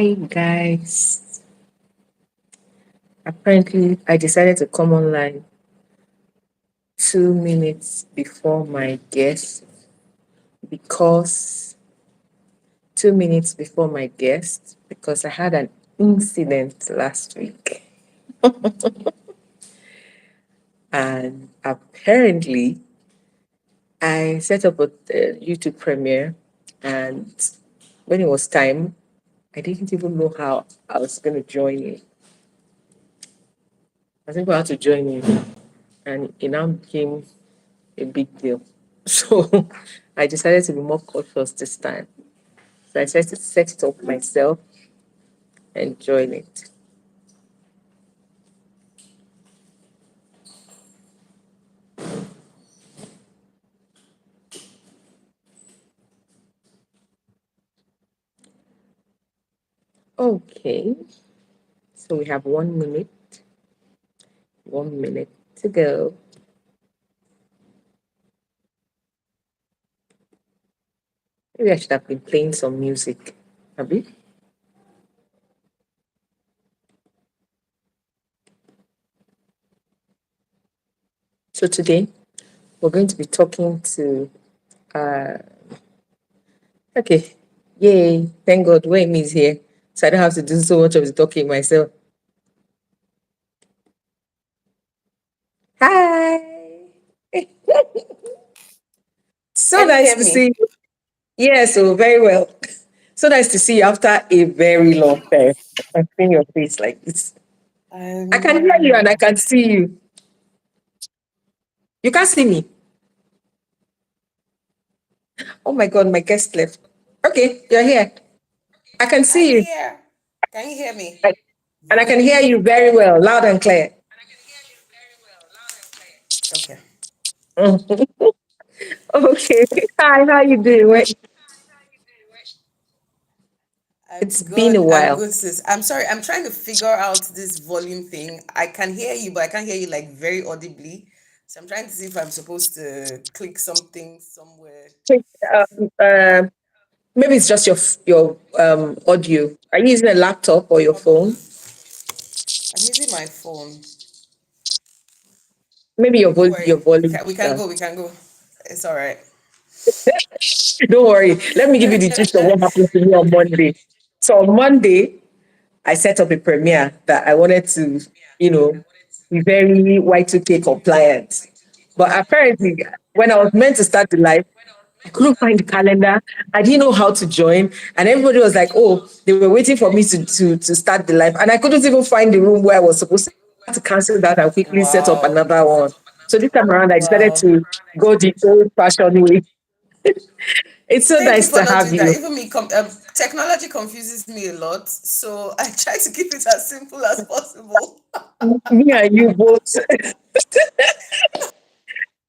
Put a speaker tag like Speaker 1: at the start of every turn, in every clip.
Speaker 1: Hi guys. Apparently, I decided to come online 2 minutes before my guest because 2 minutes before my guest because I had an incident last week, and apparently I set up a YouTube premiere, and when it was time, I didn't even know how I was going to join it. I think I had to join it, and it now became a big deal. So I decided to be more cautious this time. So I decided to set it up myself and join it. Okay, so we have 1 minute, 1 minute to go. Maybe I should have been playing some music. Have you? So today we're going to be talking to uh okay. Yay, thank God Weyinmi is here. So I don't have to do so much of the talking myself. Hi. So
Speaker 2: Can you
Speaker 1: nice
Speaker 2: hear
Speaker 1: to see
Speaker 2: me?
Speaker 1: you. Yes, so very well. So nice to see you after a very long time. I've seen your face like this. I can hear you and I
Speaker 2: Um,
Speaker 1: can see you. You can't see me. Oh my God, my guest left. Okay, you're here. I can
Speaker 2: I'm
Speaker 1: see you.
Speaker 2: here. Can you hear me?
Speaker 1: I- And I can hear you very well, loud and clear.
Speaker 2: Okay.
Speaker 1: Okay. Hi, how you doing? It's been a
Speaker 2: I'm
Speaker 1: while.
Speaker 2: good, sis. I'm sorry. I'm trying to figure out this volume thing. I can hear you, but I can't hear you like very audibly. So I'm trying to see if I'm supposed to click something somewhere.
Speaker 1: Check, maybe it's just your audio. Are you using a laptop or your phone?
Speaker 2: Probably. I'm using my phone.
Speaker 1: Maybe
Speaker 2: Don't
Speaker 1: your
Speaker 2: worry. We
Speaker 1: volume.
Speaker 2: can we can go. We can go. It's all right.
Speaker 1: Don't worry. Let me give you the gist of what happened to me on Monday. So on Monday, I set up a premiere that I wanted to, you know, be very Y2K compliant. But apparently, when I was meant to start the live, I couldn't find the calendar. I didn't know how to join. And everybody was like, oh, they were waiting for me to start the live. And I couldn't even find the room where I was supposed to. I had to cancel that and quickly set up
Speaker 2: Wow.
Speaker 1: another one. So this time around, I decided
Speaker 2: Wow.
Speaker 1: to go the old fashioned way. It's so
Speaker 2: Thank you
Speaker 1: nice
Speaker 2: for
Speaker 1: to
Speaker 2: not
Speaker 1: have
Speaker 2: doing that.
Speaker 1: you.
Speaker 2: Even me, technology confuses me a lot, so I try to keep it as simple as possible.
Speaker 1: Me and you both.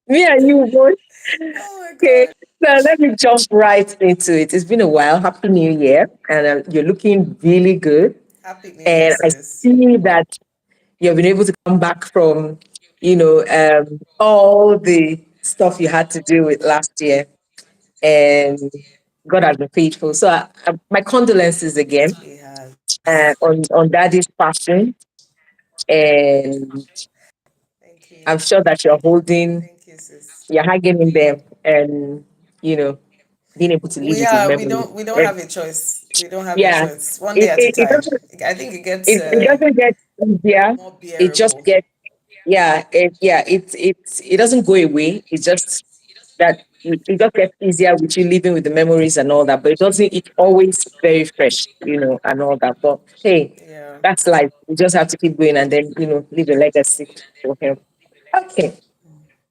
Speaker 1: Me and you both.
Speaker 2: Oh my
Speaker 1: Okay,
Speaker 2: god!
Speaker 1: so let me jump right into it. It's been a while. Happy New Year, and you're looking really good.
Speaker 2: Happy New Year,
Speaker 1: And I
Speaker 2: sis.
Speaker 1: see that you've been able to come back from, all the stuff you had to do with last year, and God has been faithful. So, my condolences again
Speaker 2: He has.
Speaker 1: on Daddy's passing, and
Speaker 2: Thank you.
Speaker 1: I'm sure that
Speaker 2: Thank you, sis.
Speaker 1: you're hanging in there, and you know, being able to live
Speaker 2: We
Speaker 1: with his
Speaker 2: are.
Speaker 1: memory.
Speaker 2: We don't
Speaker 1: Right?
Speaker 2: have a choice. We don't have a
Speaker 1: Yeah,
Speaker 2: choice. One day
Speaker 1: it,
Speaker 2: at a
Speaker 1: it, it
Speaker 2: time.
Speaker 1: doesn't
Speaker 2: I think it gets
Speaker 1: it doesn't get easier.
Speaker 2: more
Speaker 1: It just
Speaker 2: bearable.
Speaker 1: gets it doesn't go away. It's just that it just gets easier with you living with the memories and all that. But it doesn't. It's always very fresh, and all that. But hey,
Speaker 2: Yeah.
Speaker 1: that's life. You just have to keep going and then leave a legacy for him. Okay.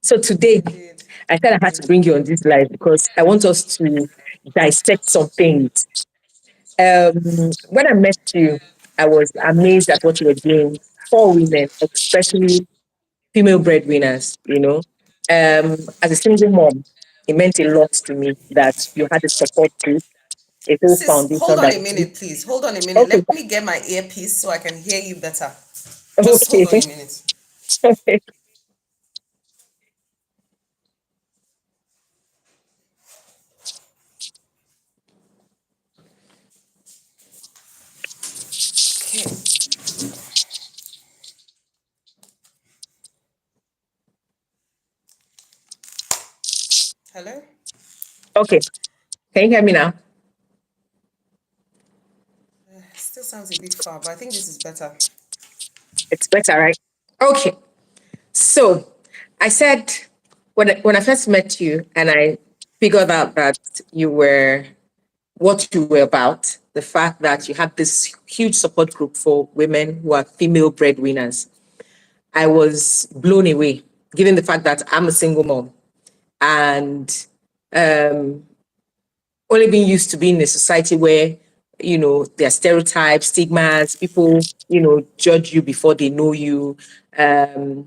Speaker 1: So today,
Speaker 2: Indeed.
Speaker 1: I said I had to
Speaker 2: Indeed.
Speaker 1: bring you on this live because I want us to dissect some things. When I met you, I was amazed at what you were doing for women, especially female breadwinners. As a single mom, it meant a lot to me that you had a support group, a whole
Speaker 2: Sis, hold
Speaker 1: foundation
Speaker 2: on
Speaker 1: that.
Speaker 2: a minute, please. Hold on a minute.
Speaker 1: Okay,
Speaker 2: Let me get my earpiece so I can hear you better. Just hold
Speaker 1: okay,
Speaker 2: on a minute.
Speaker 1: okay.
Speaker 2: Hello?
Speaker 1: Okay. Can you hear me now?
Speaker 2: Still sounds a bit far, but I think this is better.
Speaker 1: It's better, right? Okay. So I said when I first met you and I figured out that you were what you were about, the fact that you had this huge support group for women who are female breadwinners, I was blown away, given the fact that I'm a single mom and only being used to being in a society where, there are stereotypes, stigmas, people, judge you before they know you. The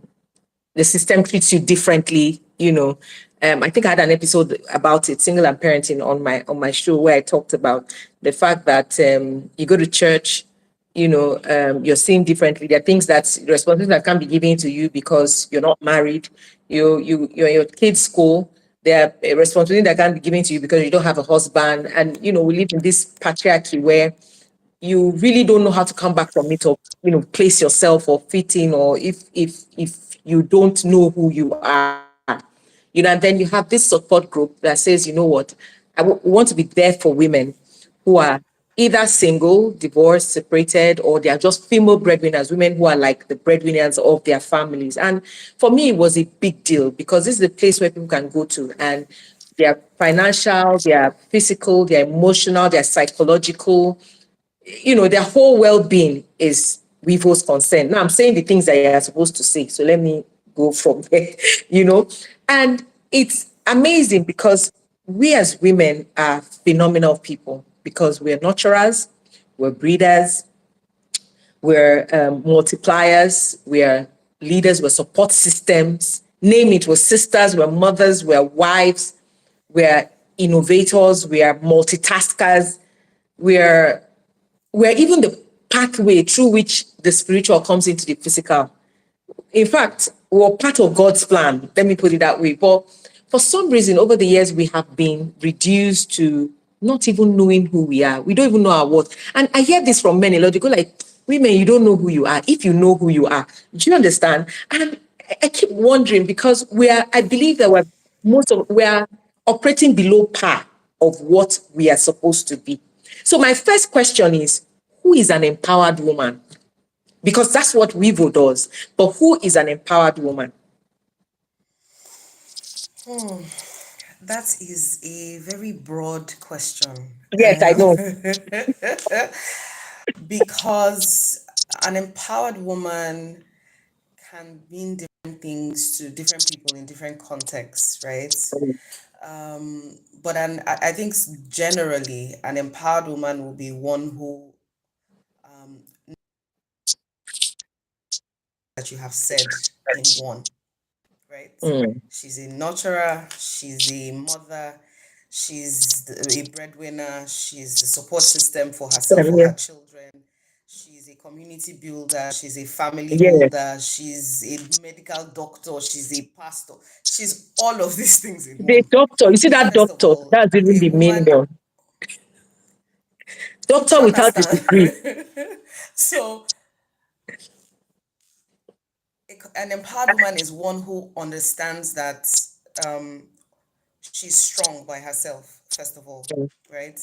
Speaker 1: system treats you differently. I think I had an episode about it, single and parenting, on my show where I talked about the fact that you go to church, you're seen differently. There are things that responsibilities that can't be given to you because you're not married. You're in your kids' school. There are responsibilities that can't be given to you because you don't have a husband. And we live in this patriarchy where you really don't know how to come back from it, or place yourself or fit in, or if you don't know who you are, and then you have this support group that says, what, we want to be there for women who are either single, divorced, separated, or they are just female breadwinners, women who are like the breadwinners of their families. And for me, it was a big deal because this is the place where people can go to, and their financial, their physical, their emotional, their psychological, their whole well-being is Wevo's concern. Now I'm saying the things that you're supposed to say. So let me go from there, And it's amazing because we as women are phenomenal people because we're nurturers, we're breeders, we're multipliers, we're leaders, we're support systems. Name it, we're sisters, we're mothers, we're wives, we're innovators, we are multitaskers, we're even the pathway through which the spiritual comes into the physical. In fact, we're part of God's plan. Let me put it that way. But for some reason, over the years, we have been reduced to not even knowing who we are. We don't even know our worth. And I hear this from men a lot. They go like, women, you don't know who you are. If you know who you are, do you understand? And I keep wondering because I believe that we are operating below par of what we are supposed to be. So my first question is, who is an empowered woman? Because that's what Wevo does. But who is an empowered woman?
Speaker 2: That is a very broad question.
Speaker 1: Yes, I know.
Speaker 2: Because an empowered woman can mean different things to different people in different contexts, right? But I think generally, an empowered woman will be one who, that you have said in one, right?
Speaker 1: Mm.
Speaker 2: She's a nurturer, she's a mother, a breadwinner, she's the support system for herself, for
Speaker 1: Yeah.
Speaker 2: her children. She's a community builder, she's a family
Speaker 1: Yes.
Speaker 2: holder, she's a medical doctor, she's a pastor. She's all of these things in
Speaker 1: The
Speaker 2: one.
Speaker 1: doctor, you see that
Speaker 2: First of
Speaker 1: doctor,
Speaker 2: all,
Speaker 1: that's even
Speaker 2: a
Speaker 1: the main
Speaker 2: woman,
Speaker 1: one.
Speaker 2: do
Speaker 1: Doctor
Speaker 2: you
Speaker 1: without a
Speaker 2: understand?
Speaker 1: degree.
Speaker 2: So, an empowered woman is one who understands that um, she's strong by herself, first of all,
Speaker 1: Mm.
Speaker 2: right?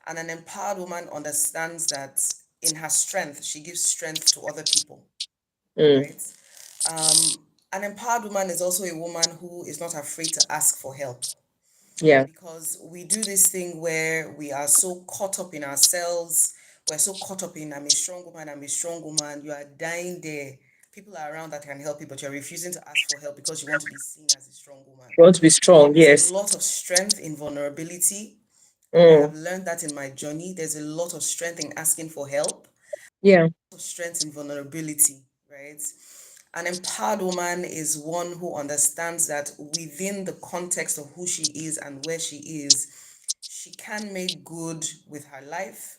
Speaker 2: And an empowered woman understands that in her strength, she gives strength to other people,
Speaker 1: Mm.
Speaker 2: right? An empowered woman is also a woman who is not afraid to ask for help,
Speaker 1: Yeah.
Speaker 2: because we do this thing where we are so caught up in ourselves. We're so caught up in, I'm a strong woman, I'm a strong woman. You are dying there. People are around that can help you, but you're refusing to ask for help because you want to be seen as a strong woman.
Speaker 1: You want to be strong,
Speaker 2: There's a
Speaker 1: yes.
Speaker 2: lot of strength in vulnerability, and I have
Speaker 1: Mm.
Speaker 2: learned that in my journey. There's a lot of strength in asking for help,
Speaker 1: Yeah.
Speaker 2: of strength in vulnerability, right? An empowered woman is one who understands that within the context of who she is and where she can make good with her life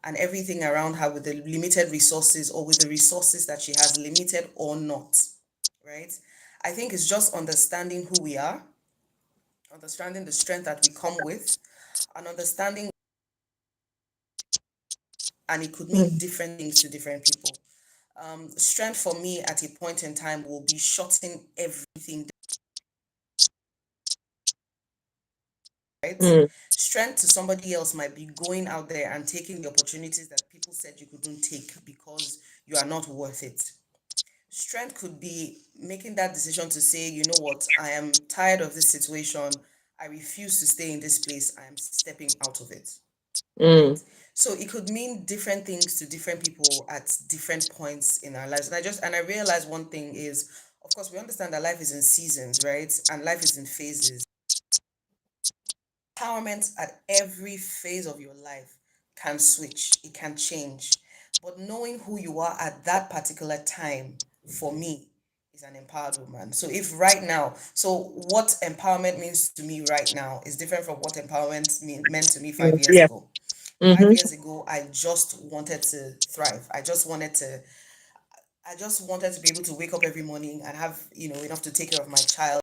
Speaker 2: and everything around her with the limited resources, or with the resources that she has, limited or not, right? I think it's just understanding who we are, understanding the strength that we come with, and understanding, and it could mean
Speaker 1: Mm.
Speaker 2: different things to different people. Strength for me at a point in time will be shutting everything right?
Speaker 1: Mm,
Speaker 2: Strength to somebody else might be going out there and taking the opportunities that people said you couldn't take because you are not worth it. Strength could be making that decision to say, you know what, I am tired of this situation. I refuse to stay in this place. I am stepping out of it. Right?
Speaker 1: mm,
Speaker 2: So it could mean different things to different people at different points in our lives. And I realized one thing is, of course, we understand that life is in seasons, right? And life is in phases. Empowerment at every phase of your life can switch, it can change. But knowing who you are at that particular time, for me, is an empowered woman. So if right now, so what empowerment means to me right now is different from what meant to me
Speaker 1: mm,
Speaker 2: 5 years
Speaker 1: yeah.
Speaker 2: ago. Five
Speaker 1: Mm-hmm.
Speaker 2: years ago, I just wanted to thrive. I just wanted to be able to wake up every morning and have, enough to take care of my child.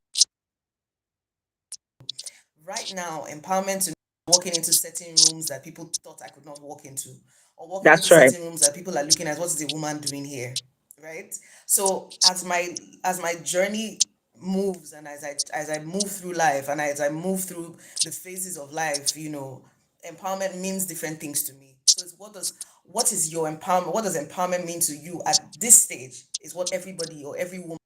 Speaker 2: Right now, empowerment to me is walking into certain rooms that people thought I could not walk into, or walking into
Speaker 1: That's right.
Speaker 2: certain rooms that people are looking at, what is a woman doing here? Right? So as my journey moves, and as I move through life, and as I move through the phases of life, empowerment means different things to me. So it's what is your empowerment? What does empowerment mean to you at this stage? Is what everybody or every woman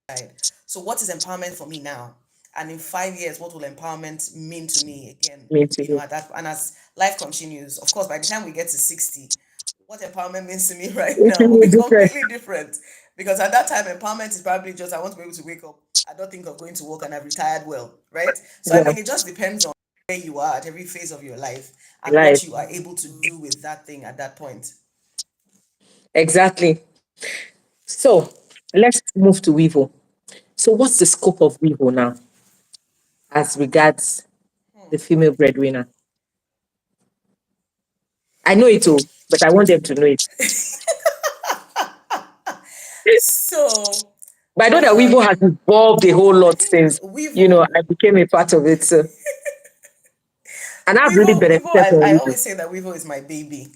Speaker 2: side. So what is empowerment for me now? And in 5 years, what will empowerment mean to me again?
Speaker 1: Me too.
Speaker 2: At that, and as life continues, of course, by the time we get to 60, what empowerment means to me right
Speaker 1: It's
Speaker 2: now will be
Speaker 1: really different.
Speaker 2: completely different. Because at that time, empowerment is probably just I want to be able to wake up. I don't think of going to work and I've retired well, right? So I
Speaker 1: Yeah.
Speaker 2: mean, it just depends on where you are at every phase of your life and
Speaker 1: Life.
Speaker 2: what you are able to do with that thing at that point.
Speaker 1: Exactly. So let's move to Wevo. So what's the scope of Wevo now as regards the female breadwinner? I know it all, but I want them to know it.
Speaker 2: So,
Speaker 1: But I know that Wevo has
Speaker 2: um,
Speaker 1: evolved a whole
Speaker 2: I
Speaker 1: lot
Speaker 2: think
Speaker 1: since,
Speaker 2: Wevo
Speaker 1: I became a part of it. So, and I've really
Speaker 2: Wevo,
Speaker 1: benefited from
Speaker 2: I
Speaker 1: Wevo.
Speaker 2: always say that Wevo is my baby,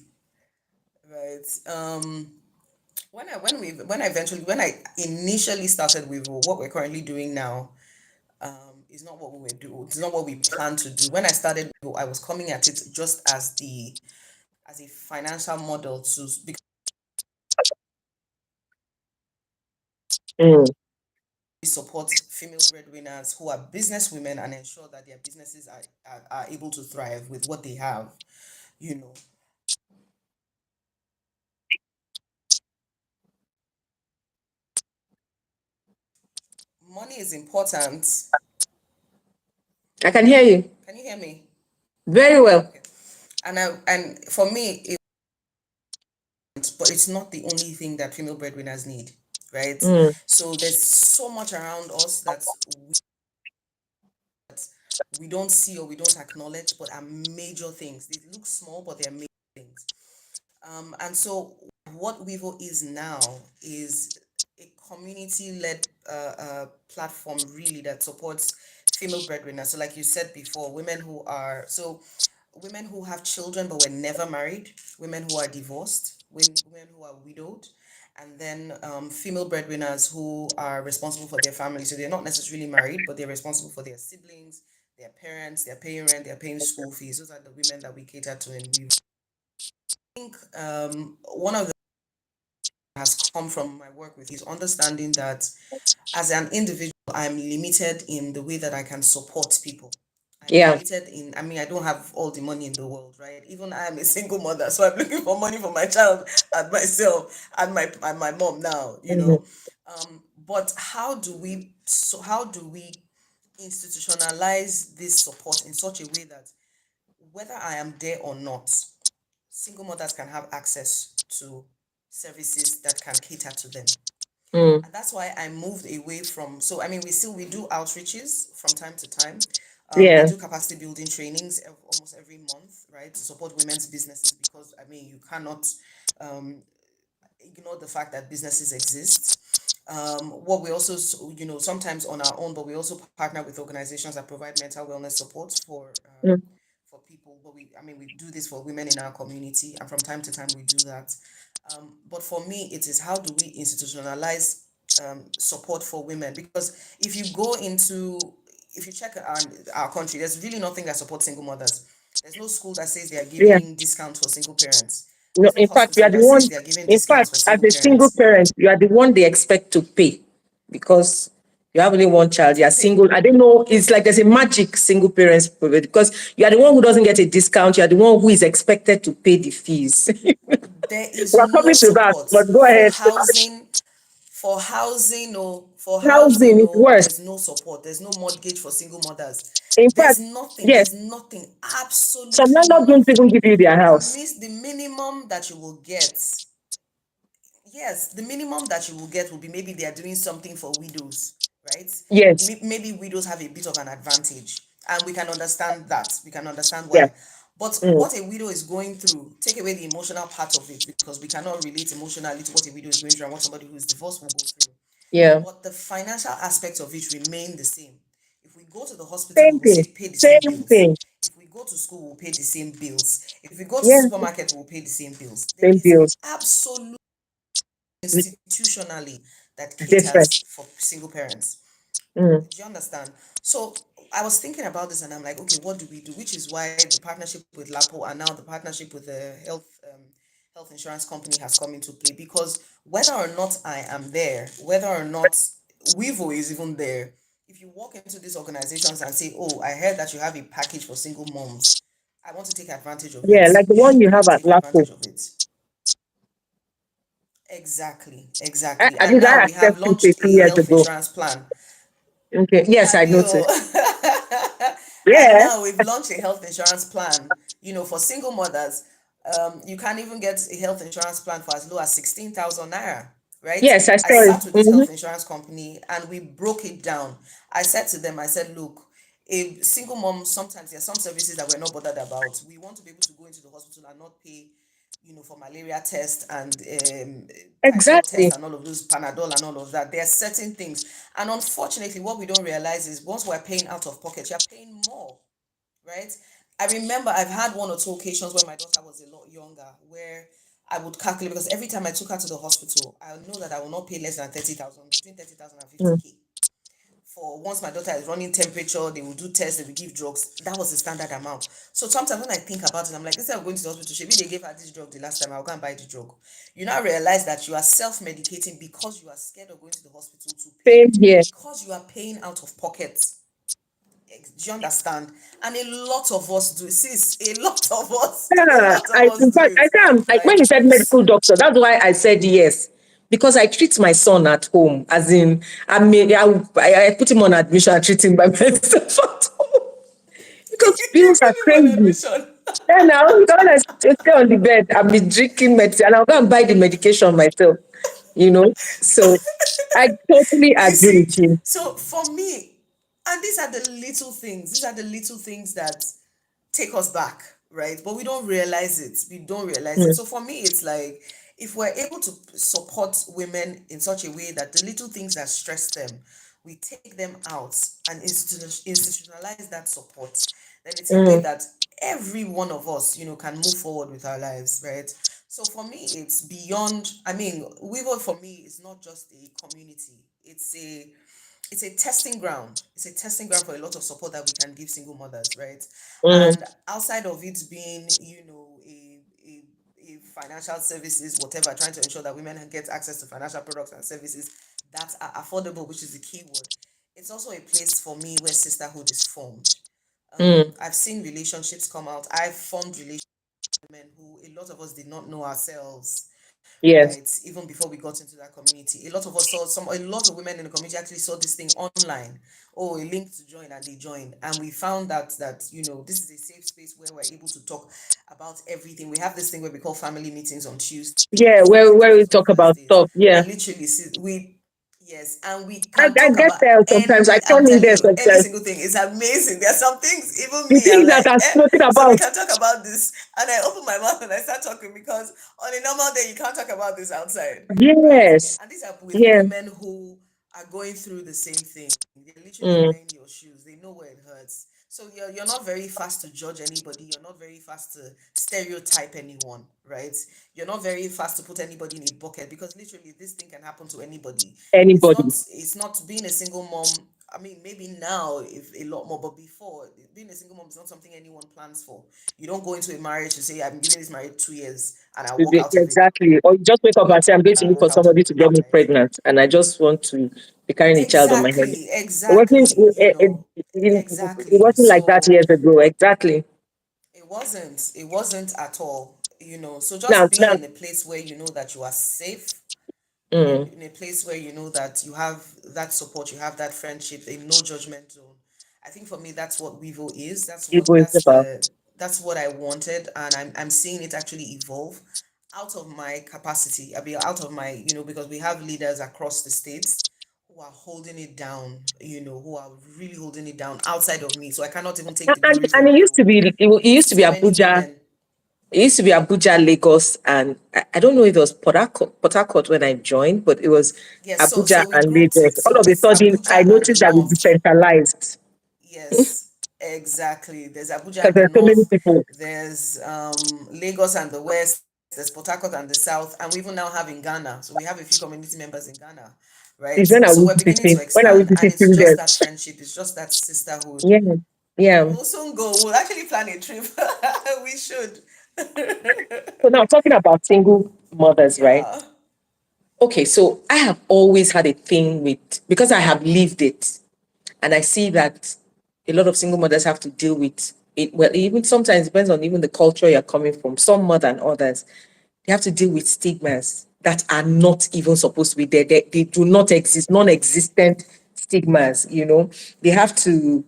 Speaker 2: right? When I initially started Wevo, what we're currently doing now, is not what we were do. It's not what we plan to do. When I started Wevo, I was coming at it just as a financial model to
Speaker 1: Mm,
Speaker 2: support female breadwinners who are business women and ensure that their businesses are able to thrive with what they have. You know, money is important.
Speaker 1: I can hear you
Speaker 2: Can you hear me?
Speaker 1: very well.
Speaker 2: Okay. And for me, but it's not the only thing that female breadwinners need, right?
Speaker 1: Mm,
Speaker 2: So there's so much around us that we don't see or we don't acknowledge, but are major things. They look small, but they're major things. And so what Vivo is now is a community-led platform really that supports female breadwinners. So like you said before, women who have children but were never married, women who are divorced, women who are widowed, and then female breadwinners who are responsible for their family. So they're not necessarily married, but they're responsible for their siblings, their parents, they're paying rent, they're paying school fees. Those are the women that we cater to in Vivo. I think one of the has come from my work with is understanding that as an individual, I'm limited in the way that I can support people. I'm
Speaker 1: yeah.
Speaker 2: limited in, I mean, I don't have all the money in the world, right? Even I am a single mother, so I'm looking for money for my child and myself and my mom now,
Speaker 1: Mhm.
Speaker 2: But how do we institutionalize this support in such a way that whether I am there or not, single mothers can have access to services that can cater to them.
Speaker 1: Mm,
Speaker 2: And that's why I moved away from, so I mean, we do outreaches from time to time. We
Speaker 1: yeah.
Speaker 2: do capacity building trainings almost every month, right, to support women's businesses, because I mean, you cannot um, ignore the fact that businesses exist. What we also, sometimes on our own, but we also partner with organizations that provide mental wellness support
Speaker 1: Mm,
Speaker 2: for people. But we do this for women in our community, and from time to time we do that. But for me, it is how do we institutionalize support for women? Because if you go into if you check our country, there's really nothing that supports single mothers. There's no school that says they are
Speaker 1: Yeah.
Speaker 2: giving discounts for single parents.
Speaker 1: No,
Speaker 2: There's no
Speaker 1: in fact, you
Speaker 2: hospital
Speaker 1: are the
Speaker 2: that says
Speaker 1: one.
Speaker 2: they are giving
Speaker 1: In
Speaker 2: discounts for
Speaker 1: fact, as
Speaker 2: single
Speaker 1: a single
Speaker 2: parents
Speaker 1: parent, you are the one they expect to pay because you have only one child. You
Speaker 2: to
Speaker 1: are
Speaker 2: pay.
Speaker 1: single. I don't know. It's like there's a magic single parents privilege because you are the one who doesn't get a discount. You are the one who is expected to pay the fees.
Speaker 2: There is
Speaker 1: We're
Speaker 2: no
Speaker 1: coming to that,
Speaker 2: support
Speaker 1: but go
Speaker 2: for
Speaker 1: ahead.
Speaker 2: housing. For
Speaker 1: Housing
Speaker 2: housing,
Speaker 1: is worse.
Speaker 2: there's no support. There's no mortgage for single mothers.
Speaker 1: In
Speaker 2: There's
Speaker 1: fact,
Speaker 2: nothing.
Speaker 1: yes,
Speaker 2: There's nothing.
Speaker 1: some
Speaker 2: Absolutely
Speaker 1: landlords don't even
Speaker 2: nothing.
Speaker 1: give you their house.
Speaker 2: The minimum that you will get, yes, the minimum that you will get will be maybe they are doing something for widows, right?
Speaker 1: Yes.
Speaker 2: Maybe widows have a bit of an advantage, and we can understand that. We can understand
Speaker 1: Yeah.
Speaker 2: why. But
Speaker 1: Mm.
Speaker 2: what a widow is going through, take away the emotional part of it because we cannot relate emotionally to what a widow is going through and what somebody who is divorced will go through.
Speaker 1: Yeah.
Speaker 2: But the financial aspects of it remain the same. If we go to the hospital, we
Speaker 1: Same
Speaker 2: will
Speaker 1: thing.
Speaker 2: pay the same
Speaker 1: Same
Speaker 2: bills.
Speaker 1: thing.
Speaker 2: If we go to school, we'll pay the same bills. If we go to
Speaker 1: Yeah.
Speaker 2: supermarket, we'll pay the same bills. There
Speaker 1: Same
Speaker 2: is
Speaker 1: bills.
Speaker 2: absolute institutionally that
Speaker 1: Different.
Speaker 2: caters for single parents.
Speaker 1: Mm.
Speaker 2: Do you understand? So I was thinking about this and I'm like, okay, what do we do? Which is why the partnership with Lapo and now the partnership with the health insurance company has come into play. Because whether or not I am there, whether or not Wevvo is even there, if you walk into these organizations and say, oh, I heard that you have a package for single moms, I want to take advantage of
Speaker 1: Yeah,
Speaker 2: it.
Speaker 1: like the
Speaker 2: You
Speaker 1: one you
Speaker 2: can
Speaker 1: have at
Speaker 2: take
Speaker 1: LAFO.
Speaker 2: advantage of it. Exactly, exactly.
Speaker 1: At
Speaker 2: And
Speaker 1: least
Speaker 2: now
Speaker 1: I
Speaker 2: we have
Speaker 1: accepted it
Speaker 2: launched a
Speaker 1: 3 years
Speaker 2: health
Speaker 1: ago.
Speaker 2: insurance plan.
Speaker 1: Okay. Yes, I
Speaker 2: Have you?
Speaker 1: noticed.
Speaker 2: And
Speaker 1: Yeah.
Speaker 2: now we've launched a health insurance plan, for single mothers. You can't even get a health insurance plan for as low as 16,000 naira, right?
Speaker 1: Yes, I
Speaker 2: I
Speaker 1: saw it.
Speaker 2: sat with this
Speaker 1: Mm-hmm.
Speaker 2: health insurance company and we broke it down. I said to them, I said, look, a single mom, sometimes there are some services that we're not bothered about. We want to be able to go into the hospital and not pay, for malaria test and typhoid test
Speaker 1: Exactly.
Speaker 2: and all of those Panadol and all of that. There are certain things, and unfortunately, what we don't realize is once we're paying out of pocket, you're paying more, right? I remember I've had one or two occasions when my daughter was a lot younger, where I would calculate because every time I took her to the hospital, I know that I will not pay less than 30,000, between 30,000 and
Speaker 1: Mm.
Speaker 2: 50K for once my daughter is running temperature, they will do tests, they will give drugs. That was the standard amount. So sometimes when I think about it, I'm like, instead of going to the hospital, maybe they gave her this drug the last time, I'll go and buy the drug. You now realize that you are self-medicating because you are scared of going to the hospital to pay,
Speaker 1: Same here.
Speaker 2: because you are paying out of pocket. Do you understand? And a lot of us do. Sis, a
Speaker 1: Yeah.
Speaker 2: lot of us
Speaker 1: In
Speaker 2: do
Speaker 1: fact,
Speaker 2: it,
Speaker 1: when
Speaker 2: right?
Speaker 1: you said medical doctor, that's why I said yes. Because I treat my son at home. As in, I put him on admission, I treat him by myself at home. Because
Speaker 2: You
Speaker 1: bills are
Speaker 2: put him on
Speaker 1: crazy.
Speaker 2: admission.
Speaker 1: Yeah, now you don't want to stay on the bed and be drinking medicine, and I'll go and buy the medication myself. So I totally
Speaker 2: You
Speaker 1: agree
Speaker 2: see,
Speaker 1: with you.
Speaker 2: so for me, and these are the little things. These are the little things that take us back, right? But we don't realize it. We don't realize it.
Speaker 1: Mm,
Speaker 2: So for me, it's like if we're able to support women in such a way that the little things that stress them, we take them out and institutionalize that support, then it's a way
Speaker 1: mm,
Speaker 2: that every one of us, can move forward with our lives, right? So for me, it's beyond. I mean, Weaver for me is not just a community. It's a testing ground. It's a testing ground for a lot of support that we can give single mothers, right?
Speaker 1: mm,
Speaker 2: And outside of it being, a financial services, whatever, trying to ensure that women get access to financial products and services that are affordable, which is the key word. It's also a place for me where sisterhood is formed.
Speaker 1: mm.
Speaker 2: I've seen relationships come out. I've formed relationships with women who a lot of us did not know ourselves,
Speaker 1: Yes.
Speaker 2: right? Even before we got into that community, a lot of us a lot of women in the community actually saw this thing online. Oh, a link to join, and they joined, and we found that this is a safe space where we're able to talk about everything. We have this thing where we call family meetings on
Speaker 1: Yeah,
Speaker 2: Tuesdays,
Speaker 1: where we
Speaker 2: Wednesdays, or
Speaker 1: talk about
Speaker 2: Thursdays,
Speaker 1: stuff. Yeah.
Speaker 2: and literally we yes, and we
Speaker 1: I,
Speaker 2: can
Speaker 1: I
Speaker 2: talk
Speaker 1: get
Speaker 2: about
Speaker 1: there sometimes. I
Speaker 2: any. I'm
Speaker 1: come in
Speaker 2: telling
Speaker 1: there
Speaker 2: you, any
Speaker 1: sometimes.
Speaker 2: single thing is amazing. There are some things, even
Speaker 1: The
Speaker 2: me, I'm
Speaker 1: things that
Speaker 2: like,
Speaker 1: I'm spoken
Speaker 2: so we
Speaker 1: about.
Speaker 2: can talk about this, and I open my mouth and I start talking because on a normal day you can't talk about this outside, right?
Speaker 1: Yes.
Speaker 2: And these are with
Speaker 1: Yeah.
Speaker 2: women who are going through the same thing. They're literally
Speaker 1: Mm.
Speaker 2: wearing your shoes. They know where it hurts. So you're not very fast to judge anybody. You're not very fast to stereotype anyone, right? You're not very fast to put anybody in a bucket because literally this thing can happen to anybody. It's not
Speaker 1: Anybody.
Speaker 2: it's not being a single mom. I mean, maybe now if a lot more, but before, being a single mom is not something anyone plans for. You don't go into a marriage to say, "I'm giving this marriage 2 years and I'll walk out of it
Speaker 1: Exactly. Or you just wake up and say, I'm going
Speaker 2: and
Speaker 1: to
Speaker 2: I'll
Speaker 1: look for
Speaker 2: walk out of
Speaker 1: somebody
Speaker 2: it,"
Speaker 1: to get me
Speaker 2: right?
Speaker 1: pregnant, and I just want to be carrying a child on my head.
Speaker 2: Exactly,
Speaker 1: It wasn't,
Speaker 2: exactly,
Speaker 1: it
Speaker 2: exactly.
Speaker 1: wasn't like that
Speaker 2: So
Speaker 1: years ago. Exactly.
Speaker 2: it wasn't at all, so
Speaker 1: Now,
Speaker 2: just being
Speaker 1: now,
Speaker 2: in a place where you know that you are safe,
Speaker 1: mm,
Speaker 2: in a place where you know that you have that support, you have that friendship, a no judgment zone. I think for me that's what Wevo is. That's what
Speaker 1: Igbo is about.
Speaker 2: that's what I wanted, and I'm seeing it actually evolve out of my capacity. I mean, out of my, because we have leaders across the states who are holding it down, who are really holding it down outside of me. So I cannot even take the glory
Speaker 1: And
Speaker 2: from
Speaker 1: it used to be
Speaker 2: so many
Speaker 1: Abuja.
Speaker 2: women.
Speaker 1: It used to be Abuja, Lagos, and I don't know if it was Port Harcourt when I joined, but it was
Speaker 2: Yes, so
Speaker 1: Abuja
Speaker 2: so we
Speaker 1: and
Speaker 2: grouped
Speaker 1: Lagos.
Speaker 2: it.
Speaker 1: All
Speaker 2: So
Speaker 1: of a
Speaker 2: it's
Speaker 1: sudden, I
Speaker 2: Abuja and the
Speaker 1: noticed that we
Speaker 2: North.
Speaker 1: decentralized
Speaker 2: Yes, exactly. There's Abuja
Speaker 1: because
Speaker 2: and the
Speaker 1: there are so many
Speaker 2: north.
Speaker 1: people.
Speaker 2: There's Lagos and the west. There's Port Harcourt and the south, and we even now have in Ghana. So we have a few community members in Ghana, right?
Speaker 1: It's when
Speaker 2: So
Speaker 1: are
Speaker 2: we're
Speaker 1: we
Speaker 2: beginning to
Speaker 1: visiting? When are we
Speaker 2: expand, and it's
Speaker 1: visiting
Speaker 2: just
Speaker 1: them?
Speaker 2: that friendship. It's just that sisterhood.
Speaker 1: Yeah, yeah.
Speaker 2: We'll soon go. We'll actually plan a trip. We should.
Speaker 1: So now talking about single mothers, right?
Speaker 2: Yeah.
Speaker 1: Okay, so I have always had a thing with, because I have lived it, and I see that a lot of single mothers have to deal with it. Well, even sometimes it depends on even the culture you're coming from, some more than others. They have to deal with stigmas that are not even supposed to be there. They do not exist, non-existent stigmas, They have to,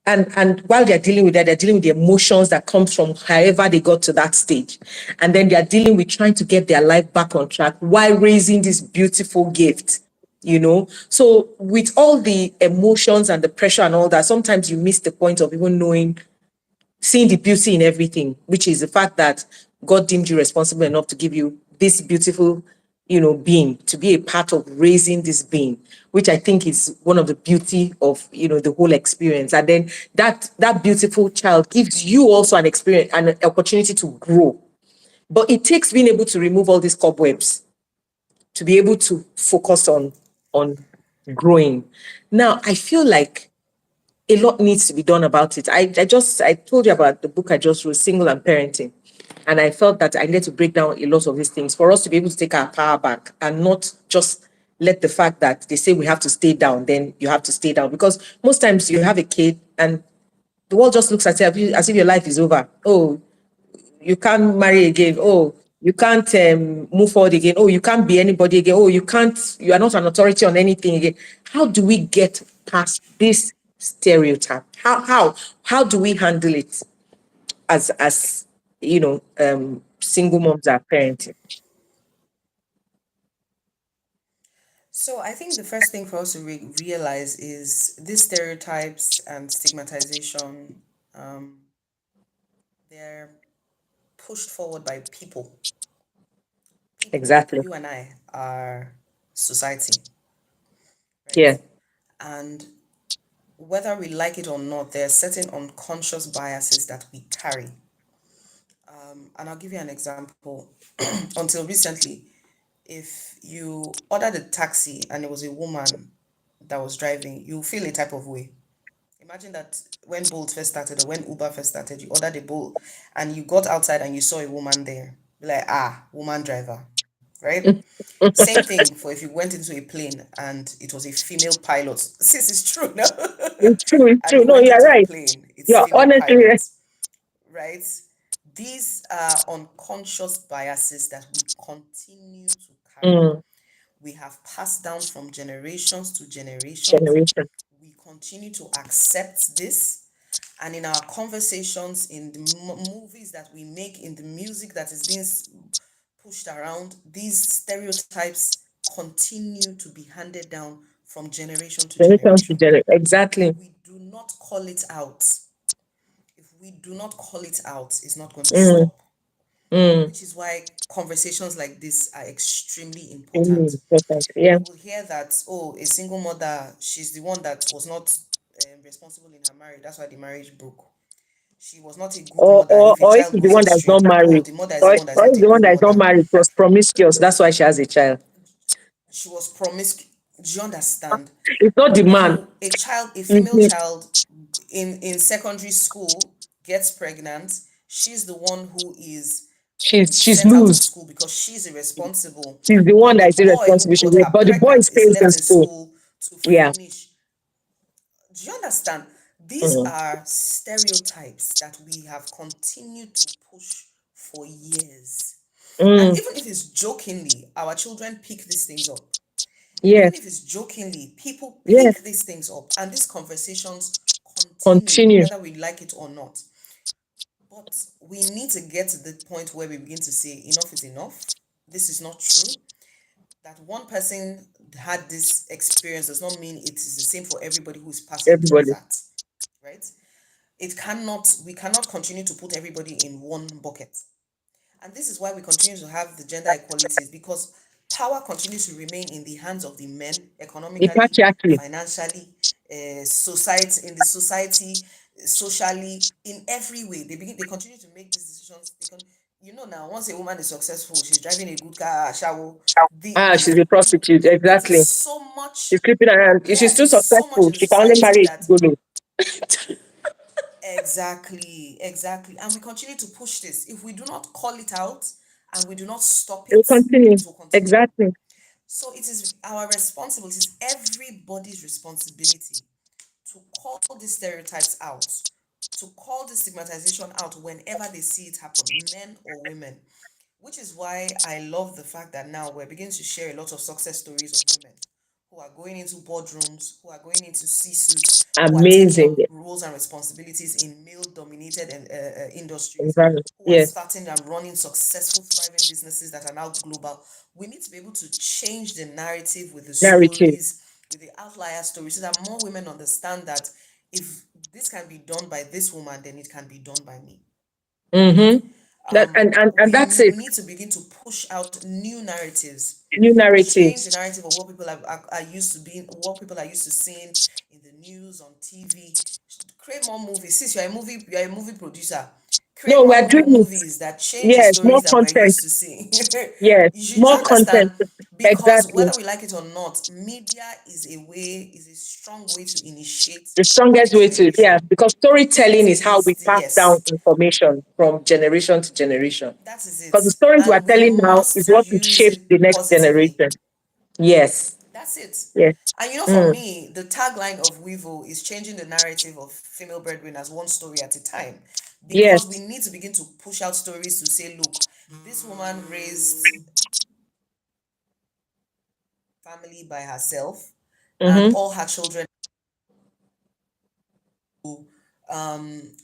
Speaker 1: and while they're dealing with that, they're dealing with the emotions that comes from however they got to that stage. And then they're dealing with trying to get their life back on track while raising this beautiful gift. So with all the emotions and the pressure and all that, sometimes you miss the point of even knowing, seeing the beauty in everything, which is the fact that God deemed you responsible enough to give you this beautiful, being, to be a part of raising this being, which I think is one of the beauty of, the whole experience. And then that beautiful child gives you also an experience and an opportunity to grow. But it takes being able to remove all these cobwebs to be able to focus on growing. Now, I feel like a lot needs to be done about it. I told you about the book I just wrote, Single and Parenting. And I felt that I needed to break down a lot of these things for us to be able to take our power back and not just let the fact that they say we have to stay down, then you have to stay down. Because most times you have a kid and the world just looks at you as if your life is over. Oh, you can't marry again. Oh, you can't move forward again. Oh, you can't be anybody again. Oh, you are not an authority on anything again. How do we get past this stereotype? How do we handle it as single moms are parenting?
Speaker 2: So I think the first thing for us to realize is these stereotypes and stigmatization, they're pushed forward by people. People,
Speaker 1: Exactly.
Speaker 2: you and I are society, right?
Speaker 1: Yeah.
Speaker 2: And whether we like it or not, there are certain unconscious biases that we carry. And I'll give you an example. Until recently, if you ordered a taxi and it was a woman that was driving, you feel a type of way. Imagine that when Bolt first started or when Uber first started, you ordered a Bolt and you got outside and you saw a woman there. Be like, woman driver, right? Same thing for if you went into a plane and it was a female pilot. This is true now.
Speaker 1: It's true. It's
Speaker 2: And
Speaker 1: true.
Speaker 2: you
Speaker 1: No,
Speaker 2: went
Speaker 1: you're
Speaker 2: into the
Speaker 1: right.
Speaker 2: plane, it's
Speaker 1: You're
Speaker 2: female
Speaker 1: honestly right.
Speaker 2: pilot, right? These are unconscious biases that we continue to carry.
Speaker 1: Mm,
Speaker 2: We have passed down from generations to generations.
Speaker 1: generation.
Speaker 2: We continue to accept this. And in our conversations, in the movies that we make, in the music that is being pushed around, these stereotypes continue to be handed down from generation to
Speaker 1: Generation to
Speaker 2: generation.
Speaker 1: generation.
Speaker 2: If
Speaker 1: Exactly.
Speaker 2: we do not call it out, if we do not call it out, it's not going to
Speaker 1: Mm,
Speaker 2: stop.
Speaker 1: mm.
Speaker 2: Which is why conversations like this are extremely
Speaker 1: Really
Speaker 2: important.
Speaker 1: important. Yeah.
Speaker 2: You will hear that, oh, a single mother, she's the one that was not responsible in her marriage. That's why the marriage broke. She was not a good
Speaker 1: or
Speaker 2: mother.
Speaker 1: or
Speaker 2: If a
Speaker 1: or if
Speaker 2: child
Speaker 1: it's the
Speaker 2: goes
Speaker 1: one that's not
Speaker 2: astray, oh,
Speaker 1: married,
Speaker 2: the mother is the
Speaker 1: or
Speaker 2: one that's
Speaker 1: or
Speaker 2: not
Speaker 1: if
Speaker 2: a
Speaker 1: the one
Speaker 2: good
Speaker 1: that is not
Speaker 2: mother.
Speaker 1: married was promiscuous, that's why she has a child.
Speaker 2: She was promiscuous. Do you understand?
Speaker 1: It's not the man.
Speaker 2: A child, a female
Speaker 1: Mhm.
Speaker 2: child in secondary school gets pregnant, she's the one who is
Speaker 1: She's
Speaker 2: sent out of
Speaker 1: loose.
Speaker 2: school because she's irresponsible,
Speaker 1: She's the one
Speaker 2: but the
Speaker 1: that is
Speaker 2: boy who
Speaker 1: irresponsible.
Speaker 2: got her
Speaker 1: But the boy
Speaker 2: pregnant is
Speaker 1: stays in
Speaker 2: left in
Speaker 1: school.
Speaker 2: school to
Speaker 1: Yeah.
Speaker 2: finish. Do you understand? These
Speaker 1: Mm.
Speaker 2: are stereotypes that we have continued to push for years. And
Speaker 1: Mm.
Speaker 2: even if it's jokingly, our children pick these things up. Even if
Speaker 1: Yes.
Speaker 2: it's jokingly, people
Speaker 1: Yes.
Speaker 2: pick these things up and these conversations continue,
Speaker 1: Continue.
Speaker 2: whether we like it or not. But we need to get to the point where we begin to say, enough is enough. This is not true. That one person had this experience does not mean it is the same for everybody who is passing through
Speaker 1: Everybody.
Speaker 2: that, right? We cannot continue to put everybody in one bucket. And this is why we continue to have the gender equalities, because power continues to remain in the hands of the men,
Speaker 1: The
Speaker 2: economically,
Speaker 1: patriarchy.
Speaker 2: financially, society, in the society, socially, in every way. They continue to make these decisions. Now, once a woman is successful, she's driving a good car, shower.
Speaker 1: Ah, she's a prostitute.
Speaker 2: It is
Speaker 1: Exactly.
Speaker 2: so
Speaker 1: She's
Speaker 2: much.
Speaker 1: creeping around. If she's
Speaker 2: Yes,
Speaker 1: too
Speaker 2: it is so much
Speaker 1: successful,
Speaker 2: in the
Speaker 1: she can only
Speaker 2: society
Speaker 1: marry
Speaker 2: that
Speaker 1: a gigolo.
Speaker 2: exactly. And we continue to push this. If we do not call it out and we do not stop
Speaker 1: It will
Speaker 2: it,
Speaker 1: continue.
Speaker 2: it will continue.
Speaker 1: Exactly.
Speaker 2: So it is our responsibility, it is everybody's responsibility to call these stereotypes out, to call this stigmatization out whenever they see it happen, men or women. Which is why I love the fact that now we're beginning to share a lot of success stories of women who are going into boardrooms, who are going into C-suits, who are taking
Speaker 1: Amazing.
Speaker 2: up roles and responsibilities in male-dominated industries,
Speaker 1: Environment.
Speaker 2: who are
Speaker 1: Yes.
Speaker 2: starting and running successful, thriving businesses that are now global. We need to be able to change the narrative with the
Speaker 1: Narrative.
Speaker 2: stories, with the outlier stories, so that more women understand that if this can be done by this woman, then it can be done by me.
Speaker 1: Mm-hmm. That and
Speaker 2: We
Speaker 1: that's it.
Speaker 2: need to begin to push out new narratives,
Speaker 1: New
Speaker 2: change the
Speaker 1: narratives.
Speaker 2: narrative of what people are used to being, what people are used to seeing in the news, on TV. Create more movies. Since you're a movie producer, create
Speaker 1: No,
Speaker 2: more
Speaker 1: we're doing it.
Speaker 2: movies that change the
Speaker 1: Yes, more
Speaker 2: stories that we're
Speaker 1: content.
Speaker 2: used to seeing.
Speaker 1: Yes,
Speaker 2: Do you
Speaker 1: more
Speaker 2: understand?
Speaker 1: content.
Speaker 2: Because
Speaker 1: Exactly.
Speaker 2: whether we like it or not, media is a strong way to initiate
Speaker 1: The strongest way to, yeah,
Speaker 2: generation.
Speaker 1: because storytelling is how we pass down
Speaker 2: Yes,
Speaker 1: information from generation to generation.
Speaker 2: that is
Speaker 1: Because the
Speaker 2: it.
Speaker 1: stories we're
Speaker 2: And we
Speaker 1: telling now is
Speaker 2: must
Speaker 1: what will
Speaker 2: use
Speaker 1: shape
Speaker 2: it
Speaker 1: the next
Speaker 2: positively.
Speaker 1: generation. Yes.
Speaker 2: That's it.
Speaker 1: Yes.
Speaker 2: And for
Speaker 1: Mm.
Speaker 2: me, the tagline of Wevvo is changing the narrative of female breadwinners one story at a time. Because we
Speaker 1: Yes.
Speaker 2: need to begin to push out stories to say, look, this woman raised family by herself and
Speaker 1: Mm-hmm.
Speaker 2: all her children,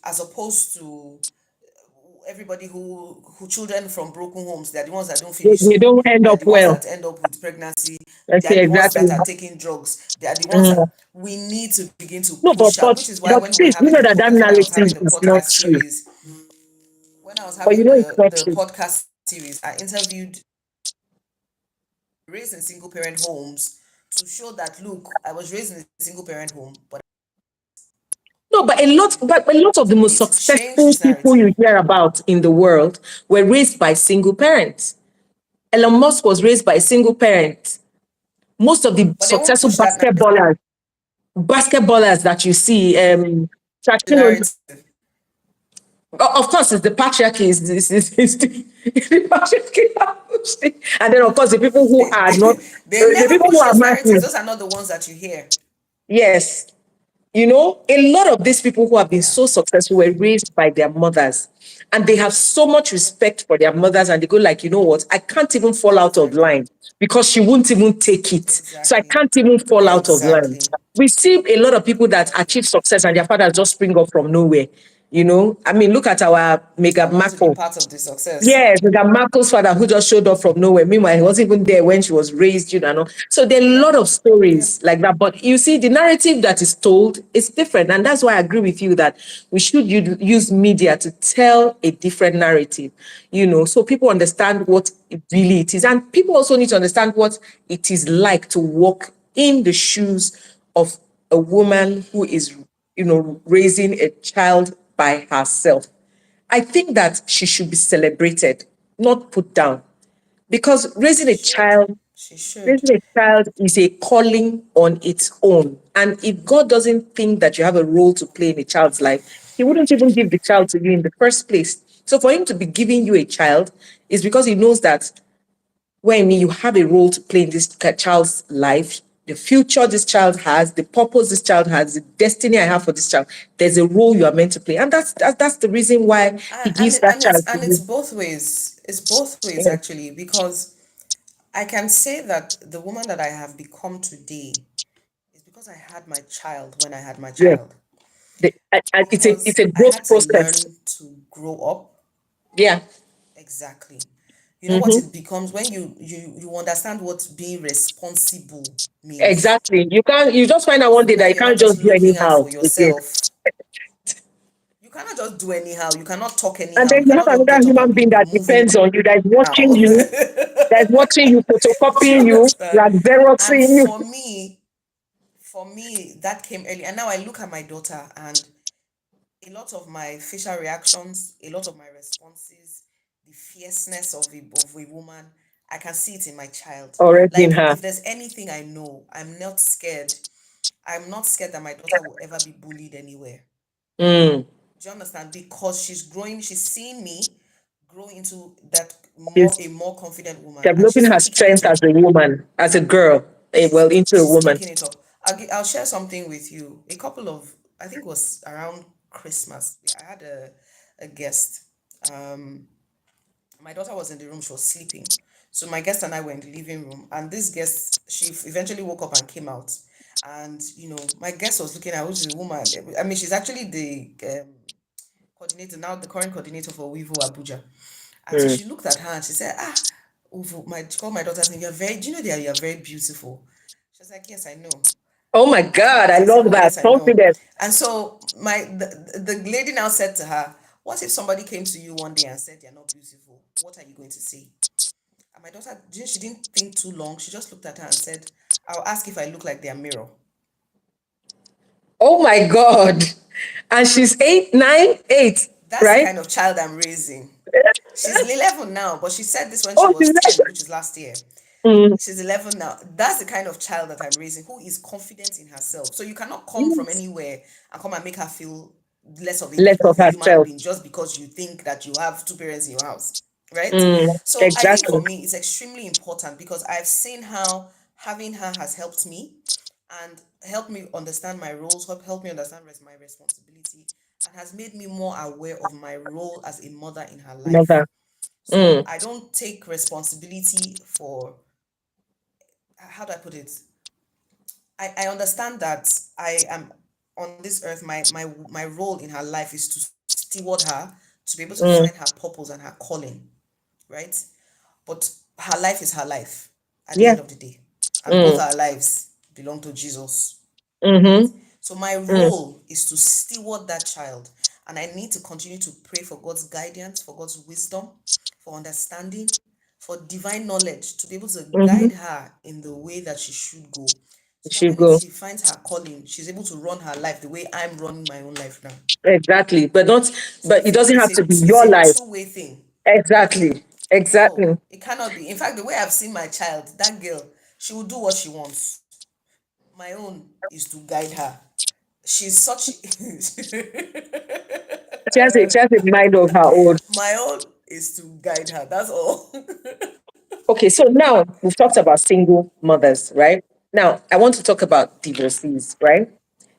Speaker 2: as opposed to everybody who children from broken homes. They're the ones that don't finish
Speaker 1: They
Speaker 2: school,
Speaker 1: don't end
Speaker 2: they're
Speaker 1: up
Speaker 2: the ones
Speaker 1: well.
Speaker 2: that end up with pregnancy,
Speaker 1: I
Speaker 2: they are
Speaker 1: see
Speaker 2: the ones that
Speaker 1: exactly.
Speaker 2: are taking drugs, they are the ones that
Speaker 1: Mm.
Speaker 2: we need to begin to
Speaker 1: No,
Speaker 2: push out. Which is why when we were
Speaker 1: please, you
Speaker 2: having
Speaker 1: know
Speaker 2: the
Speaker 1: that that
Speaker 2: podcast when I was
Speaker 1: narrative
Speaker 2: having the
Speaker 1: is not
Speaker 2: podcast
Speaker 1: true.
Speaker 2: series when I was
Speaker 1: But you
Speaker 2: having
Speaker 1: know it's not
Speaker 2: the
Speaker 1: true.
Speaker 2: podcast series, I interviewed raised in single parent homes to show that, look, I was raised in a single parent home, but
Speaker 1: No, but a lot of the
Speaker 2: we
Speaker 1: most
Speaker 2: need to change
Speaker 1: successful
Speaker 2: this
Speaker 1: people
Speaker 2: narrative.
Speaker 1: you hear about in the world were raised by single parents. Elon Musk was raised by a single parent. Most of the
Speaker 2: But they won't
Speaker 1: successful
Speaker 2: push that
Speaker 1: basketballers that you see, Shaquille
Speaker 2: narrative.
Speaker 1: of course, it's the patriarchy is the patriarchy. And then, of course, the people who
Speaker 2: They,
Speaker 1: are not,
Speaker 2: they, they
Speaker 1: the
Speaker 2: never
Speaker 1: people
Speaker 2: push
Speaker 1: who are
Speaker 2: those narratives.
Speaker 1: marking,
Speaker 2: Those are not the ones that you hear.
Speaker 1: yes, a lot of these people who have been
Speaker 2: Yeah,
Speaker 1: so successful were raised by their mothers. And they have so much respect for their mothers. And they go like, you know what? I can't even fall out of
Speaker 2: exactly.
Speaker 1: line because she won't even take it. So I
Speaker 2: Exactly.
Speaker 1: can't even fall out of line.
Speaker 2: Exactly.
Speaker 1: We see a lot of people that
Speaker 2: Exactly.
Speaker 1: achieve success and their fathers just spring up from nowhere. I mean, look at our Meghan
Speaker 2: And want to be
Speaker 1: Markle.
Speaker 2: part of the success.
Speaker 1: Yes, we got Marco's father who just showed up from nowhere. Meanwhile, he wasn't even there when she was raised, and. So there are a
Speaker 2: Yeah.
Speaker 1: lot of
Speaker 2: Yeah.
Speaker 1: stories like that. But you see, the narrative that is told is different. And that's why I agree with you that we should use media to tell a different narrative, so people understand what it is. And people also need to understand what it is like to walk in the shoes of a woman who is, raising a child by herself. I think that she should be celebrated, not put down. Because raising
Speaker 2: She
Speaker 1: a
Speaker 2: should.
Speaker 1: child
Speaker 2: She should.
Speaker 1: Raising a child is a calling on its own. And if God doesn't think that you have a role to play in a child's life, He wouldn't even give the child to you in the first place. So for Him to be giving you a child is because He knows that when you have a role to play in this child's life, the future this child has, the purpose this child has, the destiny I have for this child, there's a role you are meant to play. And that's the reason why He
Speaker 2: And
Speaker 1: gives that child to
Speaker 2: it's
Speaker 1: you.
Speaker 2: both ways. It's both ways
Speaker 1: Yeah.
Speaker 2: actually, because I can say that the woman that I have become today is because I had my child when I had my
Speaker 1: Yeah.
Speaker 2: child.
Speaker 1: It's
Speaker 2: Because
Speaker 1: a
Speaker 2: I
Speaker 1: growth
Speaker 2: had to
Speaker 1: process.
Speaker 2: learn to grow up.
Speaker 1: Yeah.
Speaker 2: Exactly. You know what
Speaker 1: Mm-hmm.
Speaker 2: it becomes when you understand what being responsible means.
Speaker 1: Exactly. You just find out one
Speaker 2: So
Speaker 1: day
Speaker 2: now
Speaker 1: that you
Speaker 2: you're not
Speaker 1: can't
Speaker 2: just
Speaker 1: just do
Speaker 2: looking out
Speaker 1: anyhow
Speaker 2: for
Speaker 1: again.
Speaker 2: yourself. You cannot just do anyhow. You cannot talk
Speaker 1: And
Speaker 2: anyhow.
Speaker 1: then
Speaker 2: You
Speaker 1: you have
Speaker 2: cannot just
Speaker 1: another
Speaker 2: get up
Speaker 1: human
Speaker 2: and be
Speaker 1: being that
Speaker 2: moving
Speaker 1: depends on you,
Speaker 2: now.
Speaker 1: that is watching you,
Speaker 2: Do you
Speaker 1: photocopying you,
Speaker 2: understand?
Speaker 1: like
Speaker 2: And
Speaker 1: Xeroxing you.
Speaker 2: for me, that came early. And now I look at my daughter, and a lot of my facial reactions, a lot of my responses, the fierceness of a woman, I can see it in my child.
Speaker 1: Already in
Speaker 2: Like,
Speaker 1: her.
Speaker 2: if there's anything I know, I'm not scared. I'm not scared that my daughter will ever be bullied anywhere.
Speaker 1: Mm.
Speaker 2: Do you understand? Because she's growing, she's seeing me grow into that
Speaker 1: She's
Speaker 2: a more confident woman, and
Speaker 1: developing
Speaker 2: she's
Speaker 1: her
Speaker 2: picking it
Speaker 1: strength as
Speaker 2: up.
Speaker 1: a woman, as a girl, well, into a
Speaker 2: She's
Speaker 1: woman.
Speaker 2: picking it up. I'll share something with you. A couple of, I think it was around Christmas. I had a guest. Um, my daughter was in the room. She was sleeping. So my guest and I were in the living room, and this guest, she eventually woke up and came out. And my guest was looking at, which is a woman. I mean, she's actually the coordinator now, the current coordinator for Wevvo Abuja. And so
Speaker 1: Mm.
Speaker 2: she looked at her and she said, "Ah, Uvu," she called my daughter's name. You're very, do you know that you're very beautiful? She was like, "Yes, I know."
Speaker 1: Oh my God, I
Speaker 2: Afterwards, I said,
Speaker 1: love
Speaker 2: "Oh,
Speaker 1: that.
Speaker 2: yes, I know."
Speaker 1: Confidence.
Speaker 2: And so the lady now said to her, "What if somebody came to you one day and said you're not beautiful? What are you going to say?" And my daughter, she didn't think too long. She just looked at her and said, "I'll ask if I look like their mirror."
Speaker 1: Oh my God. And she's 8, 9, 8,
Speaker 2: That's the
Speaker 1: right?
Speaker 2: kind of child I'm raising. She's 11 now, but she said this when she
Speaker 1: Oh, she's
Speaker 2: was 10, which is last year.
Speaker 1: mm.
Speaker 2: She's 11 now. That's the kind of child that I'm raising, who is confident in herself. So you cannot come from
Speaker 1: Yes.
Speaker 2: anywhere and come and make her feel less
Speaker 1: Less of
Speaker 2: of a human
Speaker 1: herself.
Speaker 2: being just because you think that you have two parents in your house, right?
Speaker 1: Mm.
Speaker 2: So I think for
Speaker 1: Exactly.
Speaker 2: me, it's extremely important because I've seen how having her has helped me and helped me understand my roles, helped me understand my responsibility, and has made me more aware of my role as a mother in her life.
Speaker 1: Mother.
Speaker 2: So
Speaker 1: Mm.
Speaker 2: I don't take responsibility for, how do I put it? I understand that I am on this earth. My role in her life is to steward her to be able to find
Speaker 1: Mm.
Speaker 2: her purpose and her calling, right? But her life is her life at the
Speaker 1: Yeah.
Speaker 2: end of the day, and both
Speaker 1: Mm.
Speaker 2: our lives belong to Jesus, right?
Speaker 1: Mm-hmm.
Speaker 2: So my
Speaker 1: Mm.
Speaker 2: role is to steward that child, and I need to continue to pray for God's guidance, for God's wisdom, for understanding, for divine knowledge to be able to
Speaker 1: Mm-hmm.
Speaker 2: guide her in the way that she should go, so that
Speaker 1: She
Speaker 2: when
Speaker 1: go.
Speaker 2: she finds her calling, she's able to run her life the way I'm running my own life now.
Speaker 1: Exactly.
Speaker 2: So
Speaker 1: But it doesn't have to be
Speaker 2: it's
Speaker 1: your
Speaker 2: a
Speaker 1: life.
Speaker 2: two-way thing.
Speaker 1: Exactly.
Speaker 2: No,
Speaker 1: Exactly.
Speaker 2: it cannot be. In fact, the way I've seen my child, that girl, she will do what she wants. My own is to guide her. She's such
Speaker 1: She has a mind of her own.
Speaker 2: my own is to guide her. That's all.
Speaker 1: Okay, so now we've talked about single mothers, right? Now I want to talk about divorcees, right?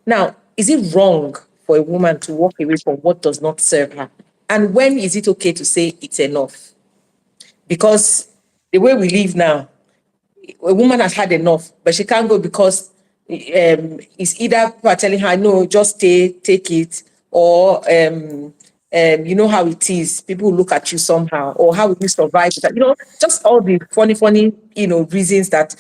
Speaker 1: Now, is it wrong for a woman to walk away from what does not serve her? And when is it okay to say it's enough? Because the way we live now, a woman has had enough, but she can't go because it's either people are telling her, no, just stay, take it, or you know how it is. People look at you somehow, or how will you survive? That, just all the funny, reasons that,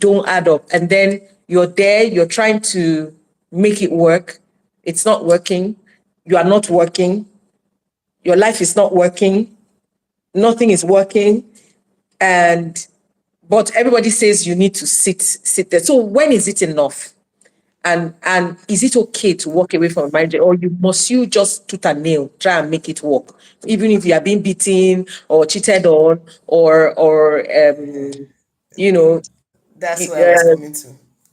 Speaker 1: don't add up. And then you're there, you're trying to make it work. It's not working. You are not working. Your life is not working. Nothing is working. And but everybody says you need to sit there. So when is it enough? And is it okay to walk away from a marriage, or you just tooth and nail try and make it work, even if you are being beaten or cheated on, or you know,
Speaker 2: That's
Speaker 1: y-
Speaker 2: where I was coming to.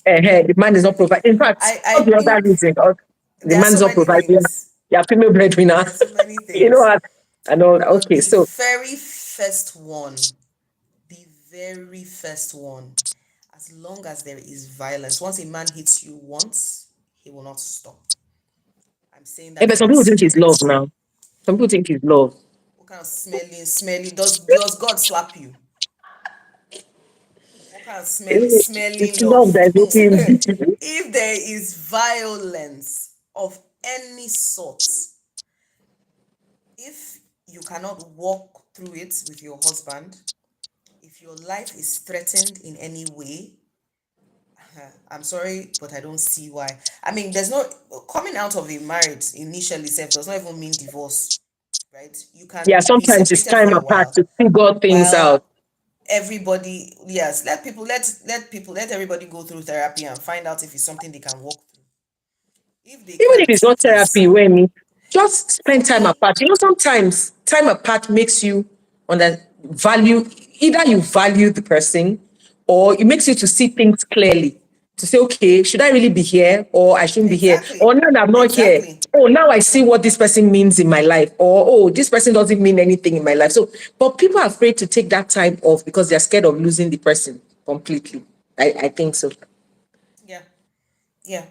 Speaker 1: the man is not providing. In fact,
Speaker 2: I
Speaker 1: all the other
Speaker 2: think
Speaker 1: reasons, the
Speaker 2: there are
Speaker 1: man is
Speaker 2: so
Speaker 1: not
Speaker 2: many
Speaker 1: providing.
Speaker 2: things.
Speaker 1: Yeah, female breadwinner.
Speaker 2: There are so many
Speaker 1: you know
Speaker 2: things.
Speaker 1: what? And all.
Speaker 2: But
Speaker 1: Okay,
Speaker 2: the
Speaker 1: so
Speaker 2: very first one, the very first one, as long as there is violence, once a man hits you once, he will not stop. I'm saying
Speaker 1: yeah,
Speaker 2: that
Speaker 1: but
Speaker 2: from
Speaker 1: some people think it's love
Speaker 2: experience.
Speaker 1: now. Some people think it's love.
Speaker 2: What kind of smelly? Does God slap you? What kind of smelly
Speaker 1: It's love
Speaker 2: love?
Speaker 1: that is making it.
Speaker 2: If there is violence of any sort, if you cannot walk through it with your husband, if your life is threatened in any way, I'm sorry, but I don't see why. I mean, there's no coming out of a marriage initially self does not even mean divorce, right? You
Speaker 1: Yeah,
Speaker 2: can be
Speaker 1: sometimes it's
Speaker 2: separated for
Speaker 1: time
Speaker 2: a
Speaker 1: apart
Speaker 2: while
Speaker 1: to figure things out.
Speaker 2: while everybody, yes, let everybody go through therapy and find out if it's something they can walk through. If they
Speaker 1: Even if
Speaker 2: can't,
Speaker 1: it's not
Speaker 2: please,
Speaker 1: therapy, when just
Speaker 2: for
Speaker 1: spend time
Speaker 2: me,
Speaker 1: apart. Sometimes time apart makes you on the value. Either you value the person, or it makes you to see things clearly. To say, okay, should I really be here, or I shouldn't be here, or
Speaker 2: exactly,
Speaker 1: now that I'm not here.
Speaker 2: exactly,
Speaker 1: Oh, now I see what this person means in my life, or oh, this person doesn't mean anything in my life. So, but people are afraid to take that time off because they're scared of losing the person completely. I think so.
Speaker 2: yeah, yeah.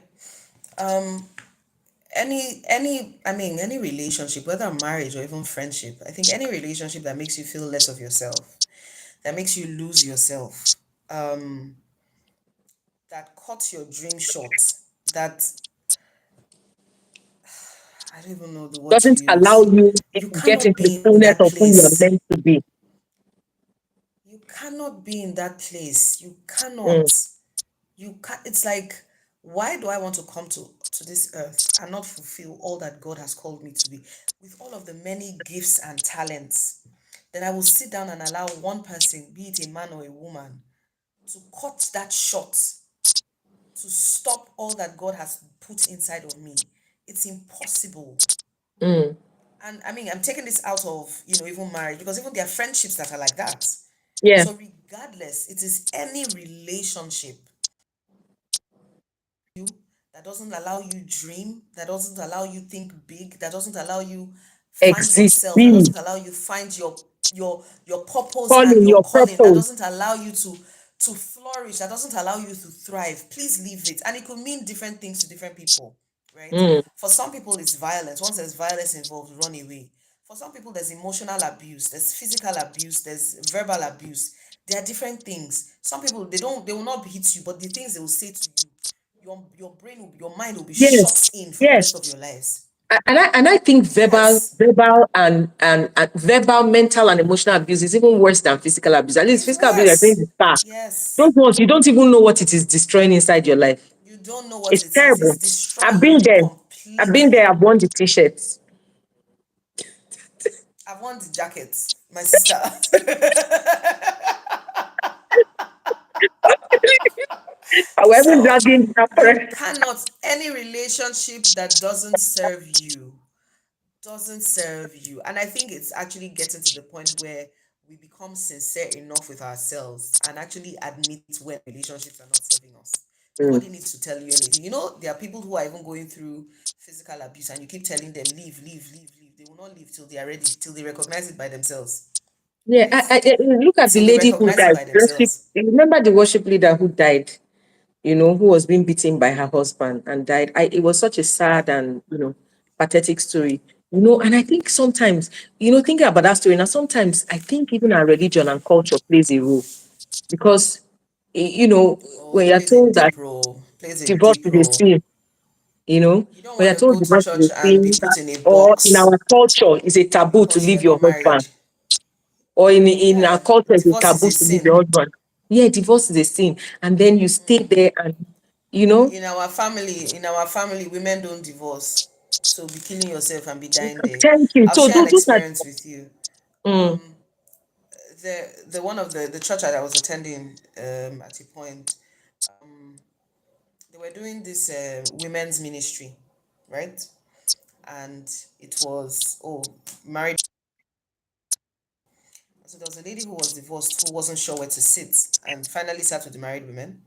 Speaker 2: Um, any relationship, whether marriage or even friendship, I think any relationship that makes you feel less of yourself, that makes you lose yourself, um, that cuts your dream short, that I don't even know the word to
Speaker 1: Doesn't allow
Speaker 2: use.
Speaker 1: you
Speaker 2: You
Speaker 1: get
Speaker 2: cannot
Speaker 1: into the
Speaker 2: be in
Speaker 1: fullness
Speaker 2: that
Speaker 1: of who you are
Speaker 2: place.
Speaker 1: meant to be.
Speaker 2: You cannot be in that place. You
Speaker 1: Mm,
Speaker 2: cannot. You can It's like, why do I want to come to this earth and not fulfill all that God has called me to be with all of the many gifts and talents? Then I will sit down and allow one person, be it a man or a woman, to cut that short, to stop all that God has put inside of me. It's impossible.
Speaker 1: mm.
Speaker 2: And I mean, I'm taking this out of, even marriage, because even there are friendships that are like that.
Speaker 1: Yeah,
Speaker 2: So regardless, it is any relationship you that doesn't allow you dream, that doesn't allow you think big, that doesn't allow you find
Speaker 1: exist,
Speaker 2: yourself, that
Speaker 1: be,
Speaker 2: doesn't allow you find your purpose and
Speaker 1: calling
Speaker 2: your
Speaker 1: your
Speaker 2: calling, that
Speaker 1: purpose.
Speaker 2: doesn't allow you to flourish, that doesn't allow you to thrive. Please leave it. And it could mean different things to different people, right?
Speaker 1: Mm.
Speaker 2: For some people it's violence. Once there's violence involved, run away. For some people there's emotional abuse, there's physical abuse, there's verbal abuse. There are different things. Some people they will not hit you, but the things they will say to you, your mind will be
Speaker 1: Yes,
Speaker 2: shut in for the rest
Speaker 1: yes.
Speaker 2: of your lives.
Speaker 1: And I think
Speaker 2: Yes,
Speaker 1: and verbal, mental and emotional abuse is even worse than physical abuse. At least
Speaker 2: it's
Speaker 1: physical abuse, I think,
Speaker 2: worse.
Speaker 1: is far.
Speaker 2: Yes,
Speaker 1: Those ones, you don't even know what it is destroying inside your life.
Speaker 2: you don't know what
Speaker 1: It's
Speaker 2: it is. It's
Speaker 1: terrible. I've
Speaker 2: destroying
Speaker 1: been
Speaker 2: you
Speaker 1: there. I've been there.
Speaker 2: completely.
Speaker 1: I've worn the t-shirts.
Speaker 2: I want the jacket, my sister.
Speaker 1: I was even
Speaker 2: So
Speaker 1: dragging
Speaker 2: you
Speaker 1: that.
Speaker 2: cannot, any relationship that doesn't serve you. And I think it's actually getting to the point where we become sincere enough with ourselves and actually admit when relationships are not serving us.
Speaker 1: Mm.
Speaker 2: Nobody needs to tell you anything. There are people who are even going through physical abuse and you keep telling them, leave, leave, leave, leave. They will not leave till they are ready, till they recognize it by themselves,
Speaker 1: Yeah,
Speaker 2: right?
Speaker 1: look at the
Speaker 2: Till they
Speaker 1: lady who
Speaker 2: recognize it
Speaker 1: died.
Speaker 2: by themselves.
Speaker 1: You remember the worship leader who died? Who was being beaten by her husband and died. It was such a
Speaker 2: Yeah.
Speaker 1: sad and, pathetic story. And I think sometimes, thinking about that story now, sometimes I think even our religion and culture plays a role because,
Speaker 2: Oh,
Speaker 1: when
Speaker 2: it
Speaker 1: you're
Speaker 2: plays a
Speaker 1: told that
Speaker 2: deep role. Plays a
Speaker 1: divorce
Speaker 2: deep
Speaker 1: is a
Speaker 2: role.
Speaker 1: sin,
Speaker 2: You don't
Speaker 1: when
Speaker 2: want
Speaker 1: you're
Speaker 2: to
Speaker 1: told
Speaker 2: go to
Speaker 1: divorce is
Speaker 2: church
Speaker 1: a
Speaker 2: and be
Speaker 1: sin,
Speaker 2: put in a
Speaker 1: or in
Speaker 2: box
Speaker 1: our culture, it's a taboo to
Speaker 2: because
Speaker 1: leave
Speaker 2: you're
Speaker 1: your
Speaker 2: not married.
Speaker 1: husband, or in our
Speaker 2: Yeah,
Speaker 1: culture, it's a
Speaker 2: divorce is
Speaker 1: taboo
Speaker 2: a
Speaker 1: to leave your
Speaker 2: sin.
Speaker 1: husband. Yeah, divorce is a sin. And then you stay there and, you know,
Speaker 2: In our family, women don't divorce. So be killing yourself and be dying there.
Speaker 1: thank you.
Speaker 2: I'll
Speaker 1: So
Speaker 2: share an
Speaker 1: those are,
Speaker 2: experience with you.
Speaker 1: mm,
Speaker 2: The one of the church that I was attending at a point, um, they were doing this women's ministry, right? And it was, married. So there was a lady who was divorced who wasn't sure where to sit and finally sat with the married women.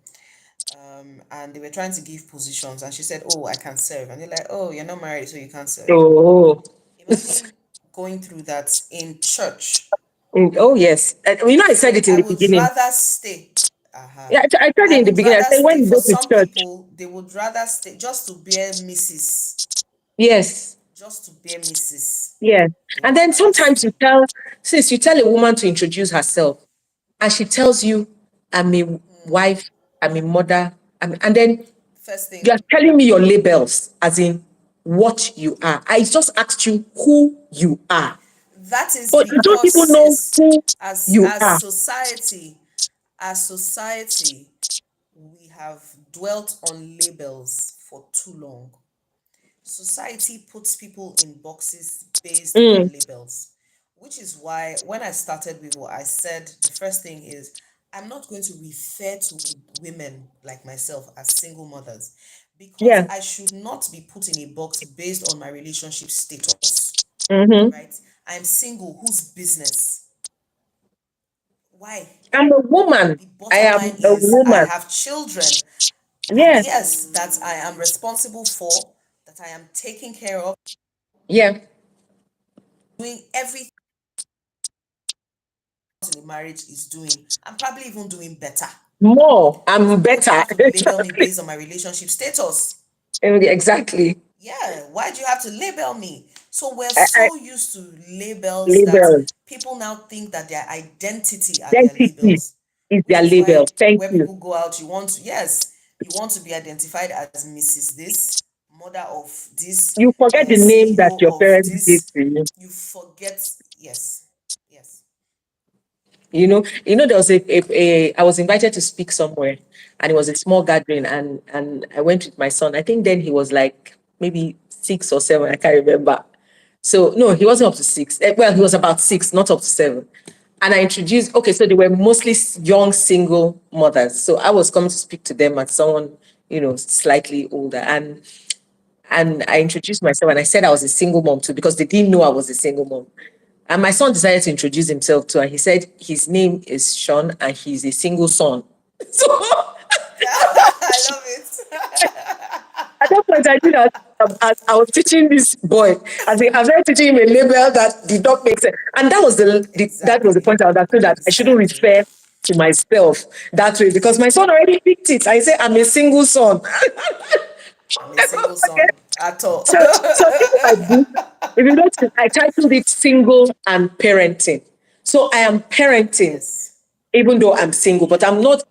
Speaker 2: And they were trying to give positions, and she said, "Oh, I can serve." And they're like, "Oh, you're not married, so you can't serve."
Speaker 1: Oh.
Speaker 2: Imagine going through that in church.
Speaker 1: Oh yes. I said
Speaker 2: So
Speaker 1: it in
Speaker 2: I
Speaker 1: the
Speaker 2: would
Speaker 1: beginning.
Speaker 2: rather stay. Uh-huh.
Speaker 1: Yeah, I told you
Speaker 2: I
Speaker 1: in the
Speaker 2: would
Speaker 1: beginning. I
Speaker 2: rather
Speaker 1: said when
Speaker 2: stay.
Speaker 1: you
Speaker 2: For
Speaker 1: go to
Speaker 2: some
Speaker 1: church,
Speaker 2: people, they would rather stay just to bear Mrs.
Speaker 1: yes,
Speaker 2: Just to bear Mrs.
Speaker 1: yes.
Speaker 2: They
Speaker 1: And
Speaker 2: would
Speaker 1: then
Speaker 2: rather
Speaker 1: sometimes
Speaker 2: stay.
Speaker 1: since you tell a woman to introduce herself, and she tells you, "I'm a wife, I'm a mother," and then
Speaker 2: First
Speaker 1: you are
Speaker 2: thing,
Speaker 1: telling me your labels, as in what you are. I just asked you who you are,
Speaker 2: that is
Speaker 1: but you don't
Speaker 2: because,
Speaker 1: even know
Speaker 2: sis,
Speaker 1: who
Speaker 2: as
Speaker 1: you
Speaker 2: as
Speaker 1: are.
Speaker 2: society, as society, we have dwelt on labels for too long. Society puts people in boxes based on
Speaker 1: Mm,
Speaker 2: labels, which is why when I started with what I said, the first thing is I'm not going to refer to women like myself as single mothers because
Speaker 1: yeah.
Speaker 2: I should not be put in a box based on my relationship status,
Speaker 1: Mm-hmm.
Speaker 2: right? I'm single, whose business? Why?
Speaker 1: I'm a woman.
Speaker 2: The
Speaker 1: I
Speaker 2: bottom
Speaker 1: am
Speaker 2: line
Speaker 1: a
Speaker 2: is I
Speaker 1: woman.
Speaker 2: have children,
Speaker 1: Yeah.
Speaker 2: yes, that I am responsible for, that I am taking care of,
Speaker 1: Yeah.
Speaker 2: doing everything in a marriage is doing. I'm probably even doing better.
Speaker 1: More.
Speaker 2: So
Speaker 1: I'm
Speaker 2: why do you
Speaker 1: better.
Speaker 2: have to label me based on my relationship status?
Speaker 1: Exactly.
Speaker 2: Yeah, why do you have to label me? So we're
Speaker 1: I
Speaker 2: so used to labels that
Speaker 1: label.
Speaker 2: people now think that their identity are their
Speaker 1: Identity
Speaker 2: labels,
Speaker 1: is
Speaker 2: which
Speaker 1: their
Speaker 2: is
Speaker 1: label.
Speaker 2: why
Speaker 1: Thank
Speaker 2: where
Speaker 1: you.
Speaker 2: people go out, yes, you want to be identified as Mrs. This, mother of this,
Speaker 1: You forget the name that
Speaker 2: CEO
Speaker 1: your
Speaker 2: of
Speaker 1: parents gave
Speaker 2: this.
Speaker 1: to you.
Speaker 2: You forget, yes, yes.
Speaker 1: There was I was invited to speak somewhere, and it was a small gathering, and I went with my son. I think then he was like maybe 6 or 7, I can't remember. So no, he wasn't up to 6. Well, he was about 6, not up to 7. And I introduced, okay, so they were mostly young single mothers. So I was coming to speak to them as someone, slightly older. And I introduced myself, and I said I was a single mom too, because they didn't know I was a single mom. And my son decided to introduce himself too, and he said his name is Sean and he's a single son. So
Speaker 2: I love it.
Speaker 1: at that point, I did as I was teaching this boy, I was teaching him a label that did not make sense, and that was the
Speaker 2: Exactly.
Speaker 1: point I understood that I shouldn't
Speaker 2: Exactly.
Speaker 1: refer to myself that way because my son already picked it. I said I'm a single son.
Speaker 2: I'm a single son at all.
Speaker 1: So things like this, if you notice, I titled it "Single and Parenting." So I am parenting
Speaker 2: Yes.
Speaker 1: even though I'm single, but I'm not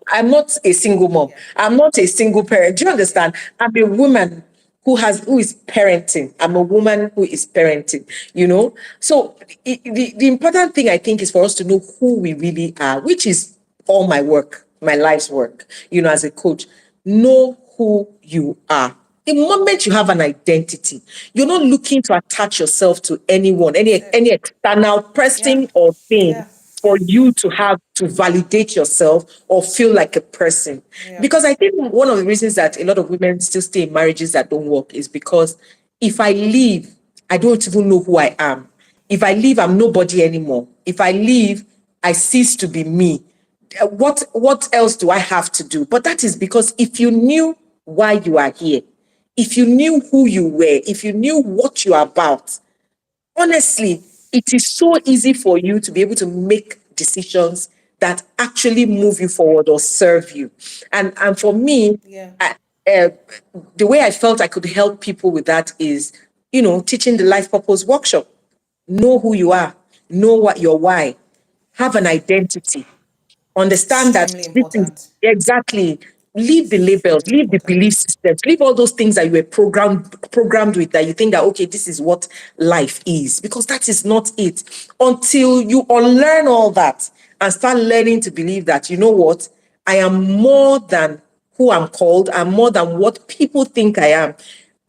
Speaker 1: a single mom.
Speaker 2: Yeah.
Speaker 1: I'm not a single parent. Do you
Speaker 2: Yeah.
Speaker 1: understand? I'm a woman who is parenting. I'm a woman who is parenting. So the important thing I think is for us to know who we really are, which is all my work, my life's work, as a coach. Know who you are. The moment you have an identity, you're not looking to attach yourself to anyone, any
Speaker 2: So,
Speaker 1: any external
Speaker 2: yeah.
Speaker 1: person or thing
Speaker 2: Yeah.
Speaker 1: for you to have to validate yourself or feel like a person.
Speaker 2: Yeah.
Speaker 1: Because I think one of the reasons that a lot of women still stay in marriages that don't work is because if I leave, I don't even know who I am. If I leave, I'm nobody anymore. If I leave, I cease to be me. What else do I have to do? But that is because if you knew why you are here, if you knew who you were, if you knew what you are about, honestly, it is so easy for you to be able to make decisions that actually move you forward or serve you. And for me,
Speaker 2: Yeah.
Speaker 1: I, uh, the way I felt I could help people with that is, teaching the life purpose workshop. Know who you are, know what your why, have an identity, understand that
Speaker 2: Extremely
Speaker 1: this is
Speaker 2: important.
Speaker 1: exactly, leave the labels,
Speaker 2: Extremely
Speaker 1: leave the
Speaker 2: important.
Speaker 1: belief systems, leave all those things that you were programmed with, that you think that okay, this is what life is, because that is not it. Until you unlearn all that and start learning to believe that, you know what, I am more than who I'm called, I'm more than what people think I am.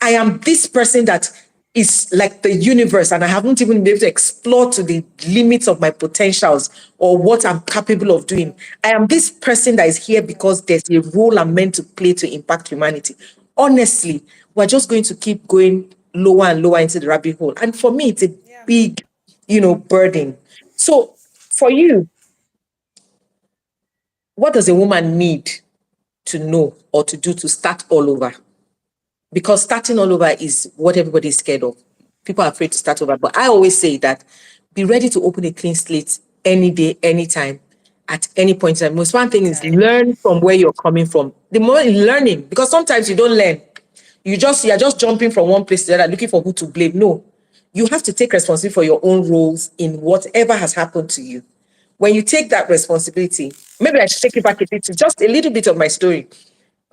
Speaker 1: I am this person that is like the universe, and I haven't even been able to explore to the limits of my potentials or what I'm capable of
Speaker 2: Yeah.
Speaker 1: doing. I am this person that is here
Speaker 2: Yeah.
Speaker 1: because there's a role I'm meant to play to impact humanity. Honestly, we're just going to keep going lower and lower into the rabbit hole. And for me, it's a
Speaker 2: Yeah.
Speaker 1: big, burden. So For you, what does a woman need to know or to do to start all over? Because starting all over is what everybody is scared of. People are afraid to start over. But I always say that be ready to open a clean slate any day, anytime, at any point in time. Most one thing is learn from where you're coming from. The more learning, because sometimes you don't learn. You're just jumping from one place to the other, looking for who to blame. No. You have to take responsibility for your own roles in whatever has happened to you. When you take that responsibility, maybe I should take it back a bit to just a little bit of my story.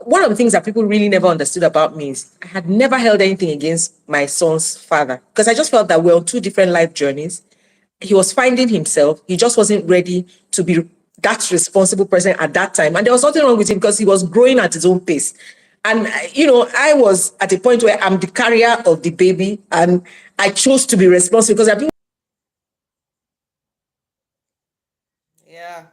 Speaker 1: One of the things that people really never understood about me is I had never held anything against my son's father because I just felt that we're on two different life journeys. He was finding himself, he just wasn't ready to be that responsible person at that time. And there was nothing wrong with him because he was growing at his own pace. And, I was at a point where I'm the carrier of the baby and I chose to be responsible because I
Speaker 2: Yeah.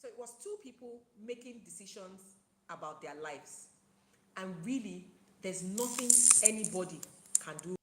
Speaker 1: So it was two people making decisions about their lives. And really, there's nothing anybody can do.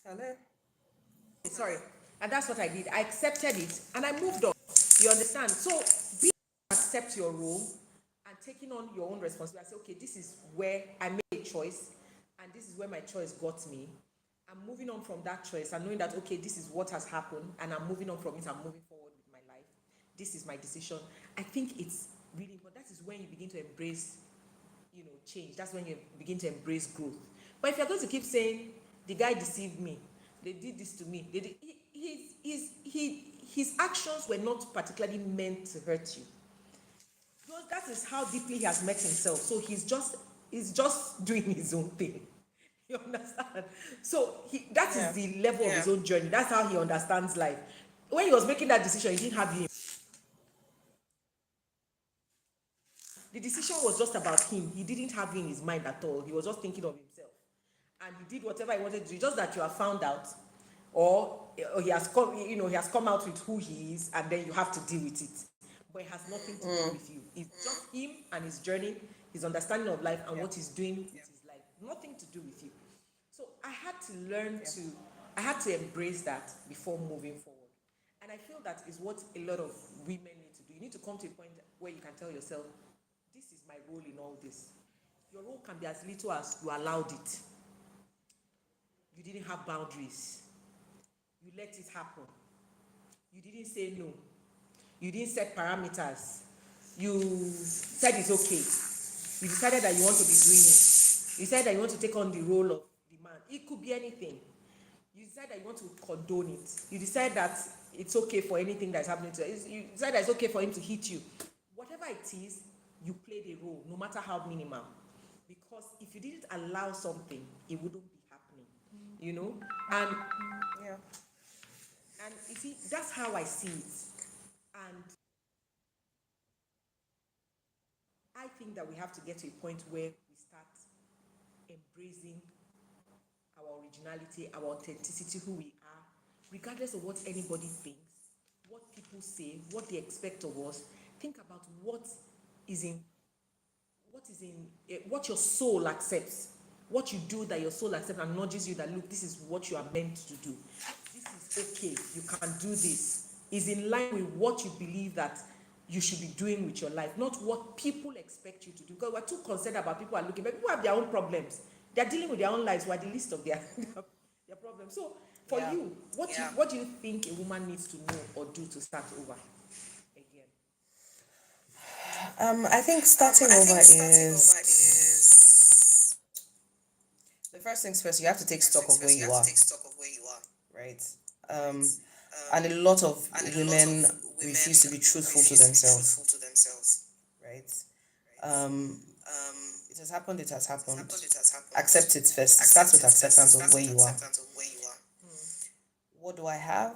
Speaker 2: Hello.
Speaker 1: Sorry. And that's what I did. I accepted it and I moved on. You understand? So be accept your role and taking on your own responsibility. I say, okay, this is where I made a choice and this is where my choice got me. I'm moving on from that choice and knowing that, okay, this is what has happened and I'm moving on from it. I'm moving forward with my life. This is my decision. I think it's really important. That is when you begin to embrace, change. That's when you begin to embrace growth. But if you're going to keep saying, the guy deceived me, they did this to me, they did, his actions were not particularly meant to hurt you. Because that is how deeply he has met himself. So he's just doing his own thing. You understand? So that is
Speaker 2: Yeah.
Speaker 1: the level of his own journey. That's how he understands life. When he was making that decision, he didn't have you. The decision was just about him. He didn't have you in his mind at all. He was just thinking of himself. And he did whatever he wanted to do. Just that you have found out, or he has come out with who he is, and then you have to deal with it. But it has nothing to do with you. It's just him and his journey, his understanding of life, and what he's doing with his life. Nothing to do with you. So I had to embrace that before moving forward. And I feel that is what a lot of women need to do. You need to come to a point where you can tell yourself, this is my role in all this. Your role can be as little as you allowed it. You didn't have boundaries. You let it happen. You didn't say no. You didn't set parameters. You said it's okay. You decided that you want to be doing it. You said that you want to take on the role of the man. It could be anything. You decide that you want to condone it. You decide that it's okay for anything that's happening to you. You decide that it's okay for him to hit you. Whatever it is, you played a role, no matter how minimal. Because if you didn't allow something, it wouldn't be happening. You know? And
Speaker 2: Yeah.
Speaker 1: you see, that's how I see it. And I think that we have to get to a point where we start embracing our originality, our authenticity, who we are, regardless of what anybody thinks, what people say, what they expect of us. Think about is in what your soul accepts, what you do that your soul accepts and nudges you that, look, this is what you are meant to do. This is okay. You can do this. Is in line with what you believe that you should be doing with your life, not what people expect you to do. Because we're too concerned about people are looking, but people have their own problems. They're dealing with their own lives. We're the least of their their problems. So for
Speaker 2: Yeah.
Speaker 1: you, what do you think a woman needs to know or do to start over again?
Speaker 2: I think starting over is first things first, you have to take stock of where you are, right? And a lot of women refuse to be truthful to themselves, right? Um, it has happened, it has happened. Accept it first. It starts with acceptance of where you are. What do I have?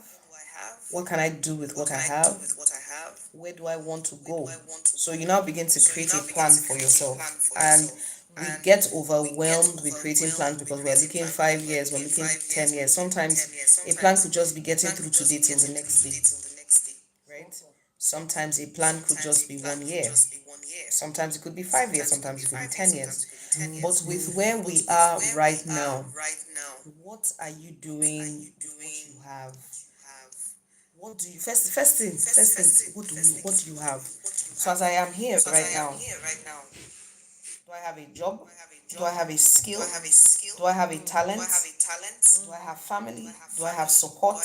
Speaker 2: What can I do with what I have? Where do I want to go? So you now begin to create a plan for yourself. And we get overwhelmed with creating plans because we're looking 5 years, we're looking 10 years. Sometimes a plan could just be getting through today till the next day, right? Sometimes a plan could just be 1 year. Sometimes it could be 5 years, sometimes it could be 10 years. But with where we are right now, what are you doing with what you have? What do you first thing, what do you have? So as I am here right now, do I have a job? Do I have a skill? Do I have a talent? Do I have family? Do I have support?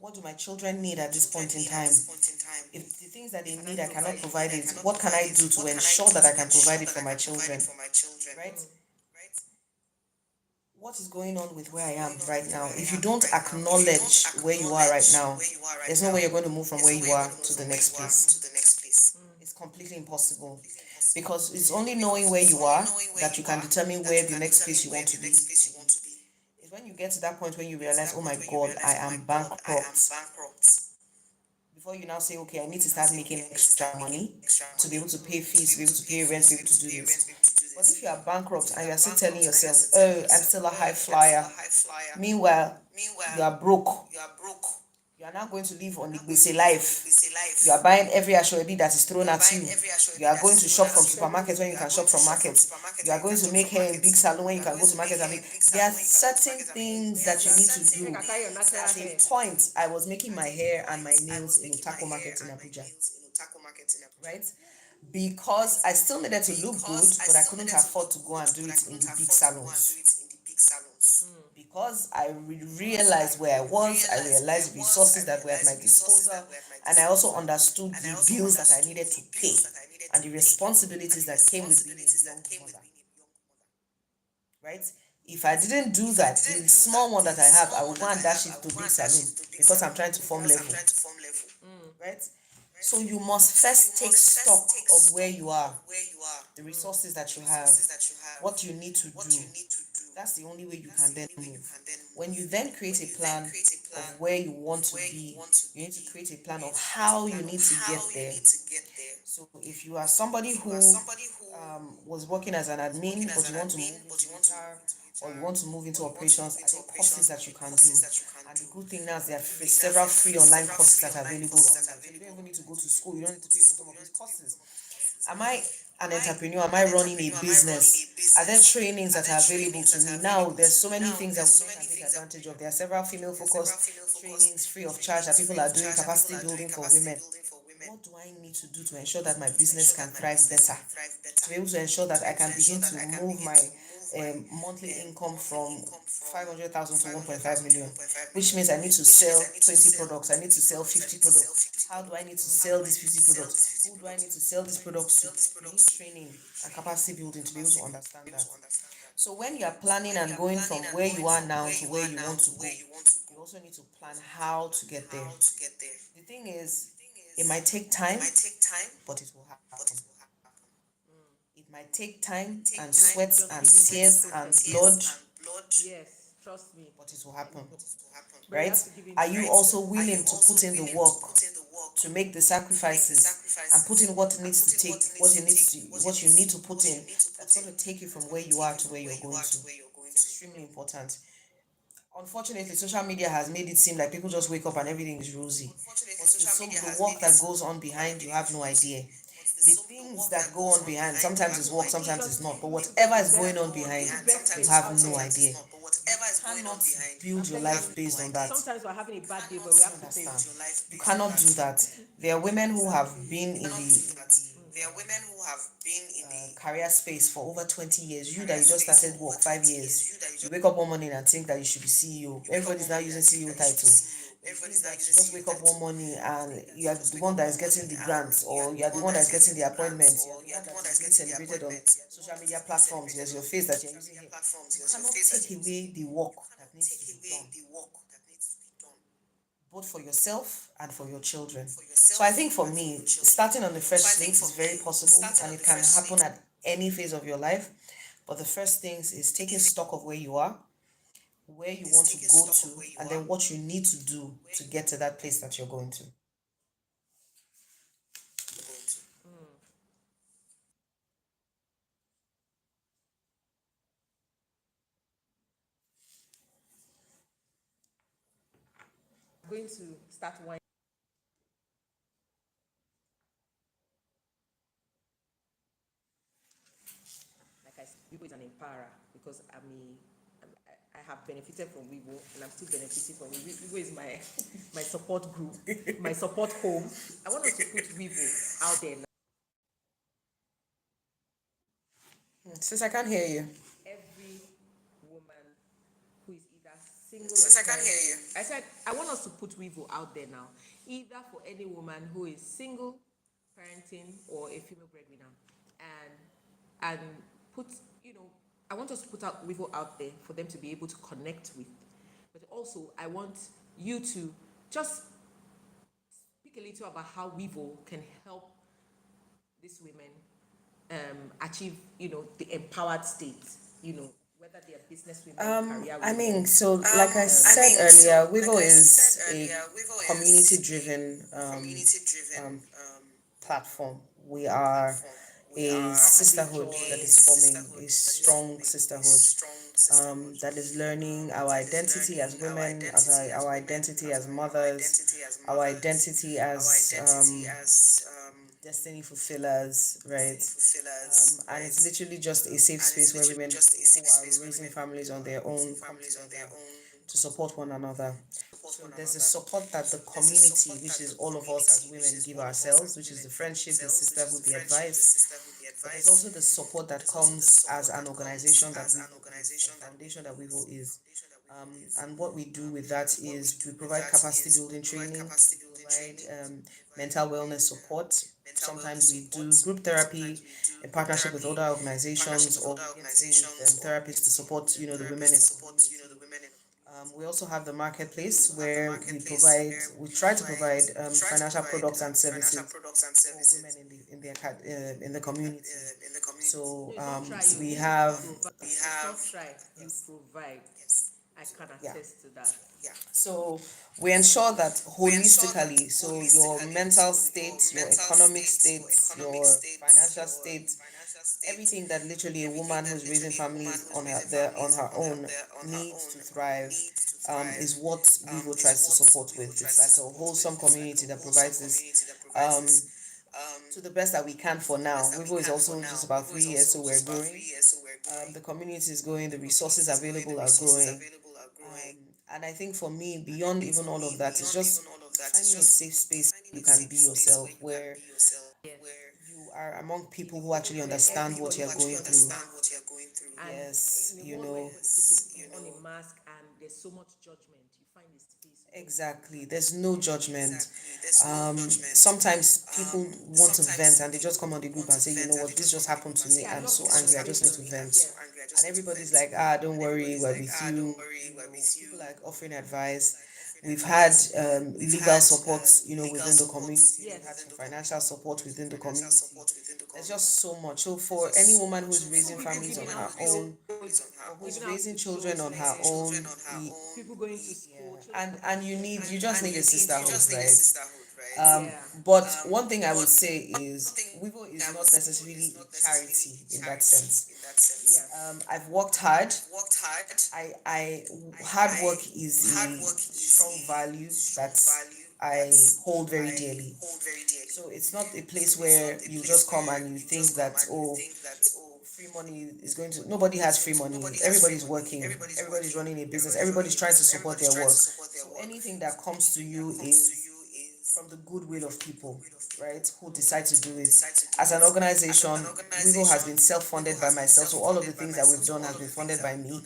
Speaker 2: What do my children need at this point in time? If the things that they need I cannot provide it, what can I do to ensure that I can provide it for my children? Right? What is going on with where I am right now? If you don't acknowledge where you are right now, there's no way you're going to move from where you are to the next place. It's completely impossible. Because it's only knowing where you are that you can determine where the next place you want to be. It's when you get to that point when you realize, oh my God, I am bankrupt. Before you now say, okay, I need to start making extra money to be able to pay fees, to be able to pay rent, to be able to do this. But if you are bankrupt and you are still telling yourself, oh, I'm still a high flyer, meanwhile, you are broke. You are now going to live on the basic life. You are buying every ashwabi that is thrown at you. You are going to shop from supermarkets when you can shop from markets. You are going to make hair in big salon when you can go to markets and make. There are certain things that you need to do. At a point, I was making my hair and my nails in Taco Market in Abuja. Right? Because I still needed to look good, but I couldn't afford to go and do it in the big salons. Because I realized where I was, I realized the resources that were at my disposal, and I also understood the bills that I needed to pay and the responsibilities that came with being a young mother. Right? If I didn't do that, the small one that I have, I will go and dash it to big salon because I'm trying to form level. Right? So you must first take stock of where you are, the resources that you have, what you need to do. That's the only way you can then move. When you then create a plan of where you want to be, you need to create a plan of how you need to get there. So if you are somebody who was working as an admin, but you want to move into HR or you want to move into operations, I think courses that you can do. And the good thing now is there are several free online courses that are available online. So you don't even need to go to school. You don't need to pay for some of these courses. Am I an entrepreneur? Am I running a business? Are there trainings that are available to me? Now, there's so many things that women can take advantage of. There are several female focused trainings free of charge that people are doing, capacity building for women. What do I need to do to ensure that my business can thrive better? To be able to ensure that I can begin to move my monthly income from 500,000 to 1.5 million, which means I need to sell 20 products, I need to sell 50 products. How do I need to sell these 50 products? Who do I need to sell these products to? You need training and capacity building to be able to understand that. So when you are planning and going from where you are now to where you want to go, you also need to plan how to get there. The thing is, it might take time, but it will happen. It might take time and sweat and tears and blood.
Speaker 3: Yes, trust me.
Speaker 2: But it will happen.
Speaker 3: But you
Speaker 2: Right?
Speaker 3: have to give in
Speaker 2: Are
Speaker 3: time.
Speaker 2: you also willing to put in the work, to make the sacrifices, and put in what needs to take, what you need to put in? That's going to take you from where you are to where you're going to. It's extremely important. Unfortunately, social media has made it seem like people just wake up and everything is rosy. But the work that goes on behind, you have no idea. The things that go on behind, sometimes it's work, sometimes it's not. But whatever is going on behind, you have no idea. You cannot build your life based on that.
Speaker 3: Sometimes we're having a bad day, but we have to pay.
Speaker 2: You cannot do that. There are women who have been in the career space for over 20 years. You that you just started work 5 years, you wake up one morning and think that you should be CEO. Everybody's now using CEO title. Everybody's like, you just wake up one morning and you are the one that is getting the grants, or you are the one that is getting the appointments, you are the one that is being celebrated on social media platforms. There's your face that you're using here. You cannot take away the work that needs to be done, both for yourself and for your children. So I think for me, starting on the fresh slate is very possible, and it can happen at any phase of your life. But the first things is taking stock of where you are, where you want to go to, and then what you need to do to get to that place that you're going to.
Speaker 3: I'm going to start wine. Like Wevvo is an empowerer because I have benefited from Wevvo and I'm still benefiting from it. Wevvo is my my support group, my support home. I want us to put Wevvo out there now.
Speaker 2: Sis, I can't hear you.
Speaker 3: Every woman who is either single or married. I said I want us to put Wevvo out there now, either for any woman who is single, parenting, or a female breadwinner, and put I want us to put out Wevvo out there for them to be able to connect with, but also I want you to just speak a little about how Wevvo can help these women achieve, the empowered state, whether they are business women, career
Speaker 2: I
Speaker 3: women.
Speaker 2: mean, so like I said earlier, Wevvo is a community-driven platform. We are a sisterhood that is forming, a strong sisterhood that is learning our identity as women, our identity as mothers, our identity as destiny fulfillers, right? And it's literally just a safe space where women who are raising families on their own come together to support one another. So there's a support that the community, which is all of us as women, give ourselves, which is the friendship, the sisterhood, the advice. But there's also the support that comes as an organization that the foundation that Wevvo is. And what we do with that is we provide capacity building training, we provide mental wellness support. Sometimes we do group therapy in partnership with other organizations, or we get therapists to support, the women in the community. We also have the marketplace where we try to provide financial products and services for women in the community. So we have
Speaker 3: It's not try, you provide. I can attest to that.
Speaker 2: So we ensure that holistically, so your mental state, your economic state, your financial state, everything that literally a woman who's raising families on her own needs to thrive, is what Wevvo tries to support with. It's like a wholesome community that provides this to the best that we can for now. Wevvo is also just about 3 years, so we're growing. The community is growing, the resources available are growing. And I think for me, beyond even all of that, it's just finding a safe space you can be yourself, where you are among people who actually understand what you're going through.
Speaker 3: And
Speaker 2: Yes,
Speaker 3: in a world where people put on a mask and there's so much judgment, you find a space.
Speaker 2: Exactly. There's no judgment. Sometimes people want to vent and they just come on the group and say, you know what, this just happened to me. I'm so angry. I just need to vent. And everybody's like, don't worry, we're with you. People like offering advice. We've had legal support, within the community. We've had some financial support within the community. There's just so much. So for any woman who's raising families on her own, or who's raising children on her own,
Speaker 3: People going to school.
Speaker 2: and you just need a sisterhood, right?
Speaker 3: Yeah.
Speaker 2: But one thing I would say is Wevvo is not necessarily a charity in that sense. I've worked hard. I hard work is a strong value that I hold very dearly. So it's not a place where you just come and you think that, free money is going to. Nobody has free money. Everybody's working. Everybody's running a business. Everybody's trying to support their work. So anything that comes to you is from the goodwill of people, right, who decide to do it. As an organization, Wevvo has been self-funded by myself, so all of the things that we've done has been funded by me.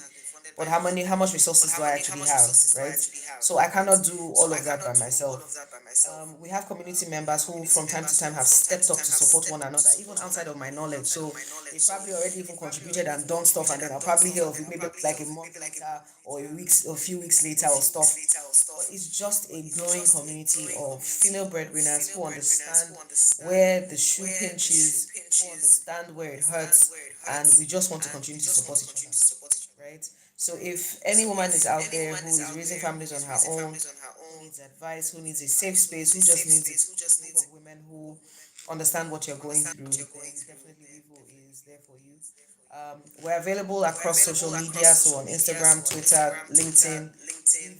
Speaker 2: but how much resources do I actually have, right? So I cannot do all of that by myself. We have community members who from time to time have stepped up to support one another, even outside of my knowledge. So they probably already even contributed and done stuff, and then I'll probably hear of it maybe like a month later or a few weeks later or stuff. But it's just a growing community of female breadwinners who understand where the shoe pinches, who understand where it hurts, and we just want to continue to support each other, right? So if any woman is out there who is raising families on her own, who needs advice, who needs a safe space, who just needs a group of women who understand what you're going through, then definitely Wevvo is there for you. We're available across social media, so on Instagram, Twitter, LinkedIn,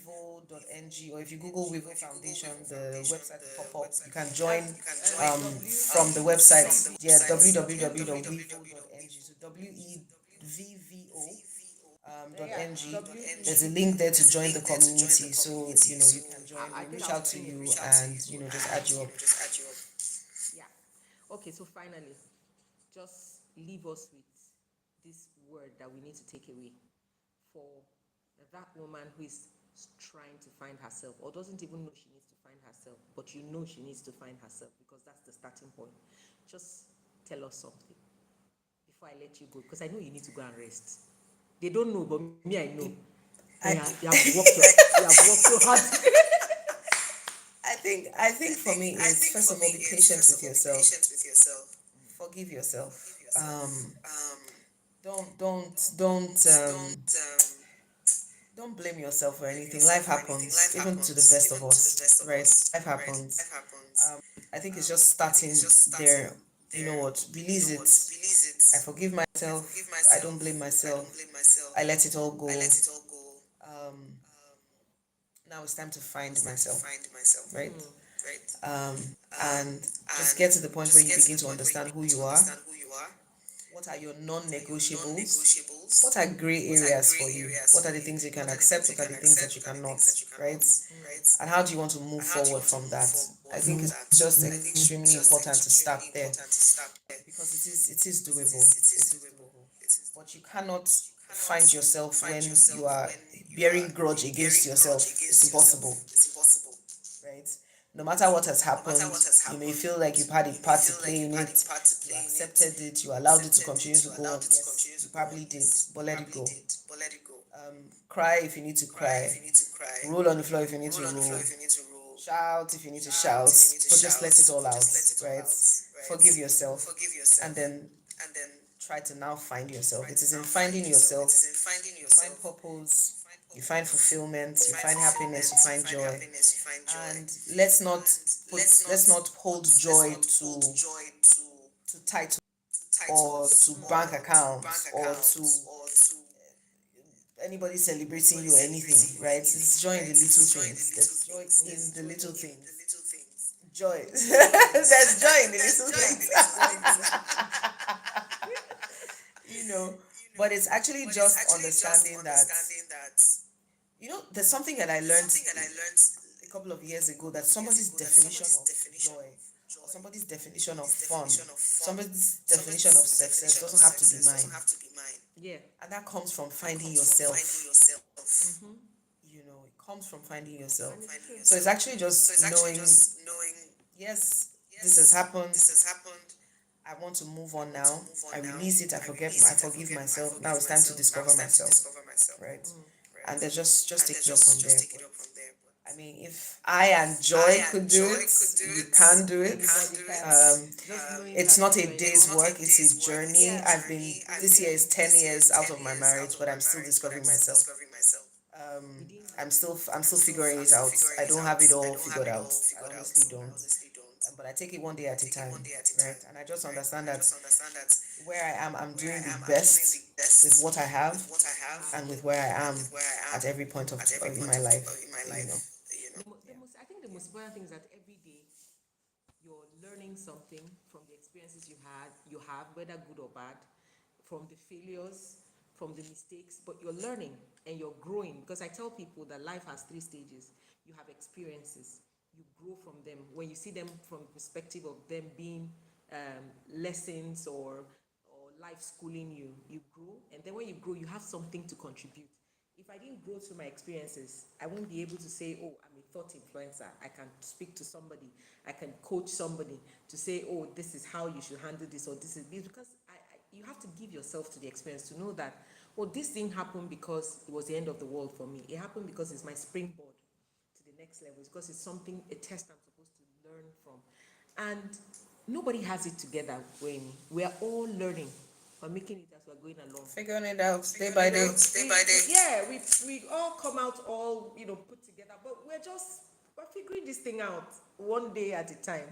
Speaker 2: Wevvo.ng, or if you Google Wevvo Foundation, the website will pop up. You can join from the website, yeah, www.wevvo.ng. So WEVVO .ng. There's a link there to join the community, so you can join. We'll reach out to you and just add you up.
Speaker 3: Yeah. Okay, so finally, just leave us with this word that we need to take away for that woman who is trying to find herself or doesn't even know she needs to find herself, but she needs to find herself because that's the starting point. Just tell us something before I let you go, because I know you need to go and rest. They don't know, but me, I know. You have worked so hard.
Speaker 2: I think for me it's first of all be patient with yourself. Forgive yourself. Don't blame yourself for anything. Life happens, even to the best of us, right? Life happens. I think it's just starting there. You know what? Release it. I forgive myself. I don't blame myself. I let it all go. Now it's time to find myself, right? And just get to the point where you begin to understand who you are. What are your non-negotiables? What are gray areas for you? What are the things you can accept? What are the things that you cannot, right? And how do you want to move forward from that? I think it's just extremely important to start there because it is doable. But you cannot find yourself when you are bearing grudge against yourself. It's impossible, right? No matter what has happened, you may feel like you've had a part to play in it, you accepted it, you allowed it to continue to go on. Yes, you probably did, but let it go. Cry if you need to cry, roll on the floor if you need to roll, shout if you need to shout, but just let it all out, right? Forgive yourself, and then try to now find yourself. It is in finding yourself, you find purpose, you find fulfillment, you find happiness, you find joy. And let's not hold joy to title or to bank accounts or to anybody celebrating you or anything, right? It's joy in the little things. There's joy in the little things. Joy. There's joy in the little things. But it's actually just understanding that, there's something that I learned a couple of years ago, that somebody's definition of joy or somebody's definition of fun, somebody's definition of success doesn't have to be mine.
Speaker 3: Yeah.
Speaker 2: And that comes from finding yourself. It comes from finding yourself. So it's actually just knowing, yes, this has happened. I want to move on now. I release it. I forgive myself. Now it's time to discover myself, right? And then just take it up from there. I mean, if I and Joy could do it, you can do it. It's not a day's work, it's a journey. This year is 10 years out of my marriage, but I'm still discovering myself. I'm still figuring it out. I don't have it all figured out. I honestly don't. But I take it one day at a time, right? And I just understand that where I am, I'm doing the best with what I have and with where I am at every point of in my life.
Speaker 3: I think the most important thing is that every day you're learning something from the experiences you have, whether good or bad, from the failures, from the mistakes, but you're learning and you're growing. Because I tell people that life has 3 stages. You have experiences, you grow from them. When you see them from the perspective of them being lessons or life schooling you, you grow. And then when you grow, you have something to contribute. if I didn't grow through my experiences, I won't be able to say, oh, I'm a thought influencer. I can speak to somebody. I can coach somebody to say, oh, this is how you should handle this, or this is this. Because you have to give yourself to the experience to know that, oh, this thing happened because it was the end of the world for me. It happened because it's my springboard to the next level. It's because it's something, a test I'm supposed to learn from. And nobody has it together, Wayne. We are all learning. We're making it as we're going along.
Speaker 2: Figuring it out day by day.
Speaker 3: Yeah, we all come out all, put together, but we're figuring this thing out one day at a time.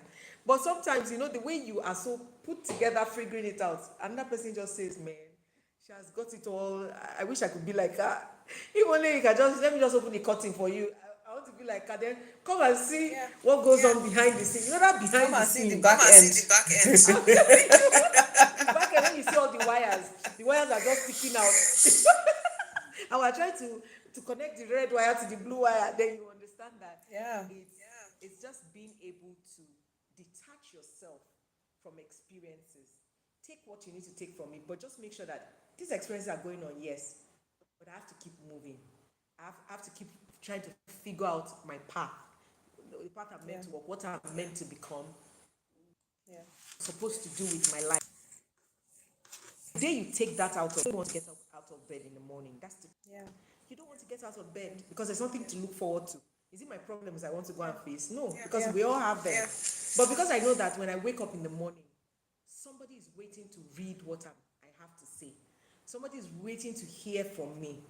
Speaker 3: But sometimes, the way you are so put together figuring it out, another person just says, man, she has got it all. I wish I could be like her. If only you can let me just open the curtain for you. I want to be like her. Then come and see what goes on behind the scene. That behind
Speaker 2: Come
Speaker 3: the
Speaker 2: and see
Speaker 3: scene.
Speaker 2: the back end.
Speaker 3: The back end, when you see all the wires are just sticking out. And we're trying to connect the red wire to the blue wire. Then you understand that
Speaker 2: Yeah.
Speaker 3: it's just being able to detach yourself from experiences. Take what you need to take from it, but just make sure that these experiences are going on, yes, but I have to keep moving. I have to keep trying to figure out my path, the path I'm meant to walk, what I'm meant to become, supposed to do with my life. The day you take that out of, you don't want to get out of bed in the morning. That's the You don't want to get out of bed because there's nothing to look forward to. Is it my problems I want to go and face? No, because we all have them. But because I know that when I wake up in the morning, somebody is waiting to read what I have to say. Somebody is waiting to hear from me.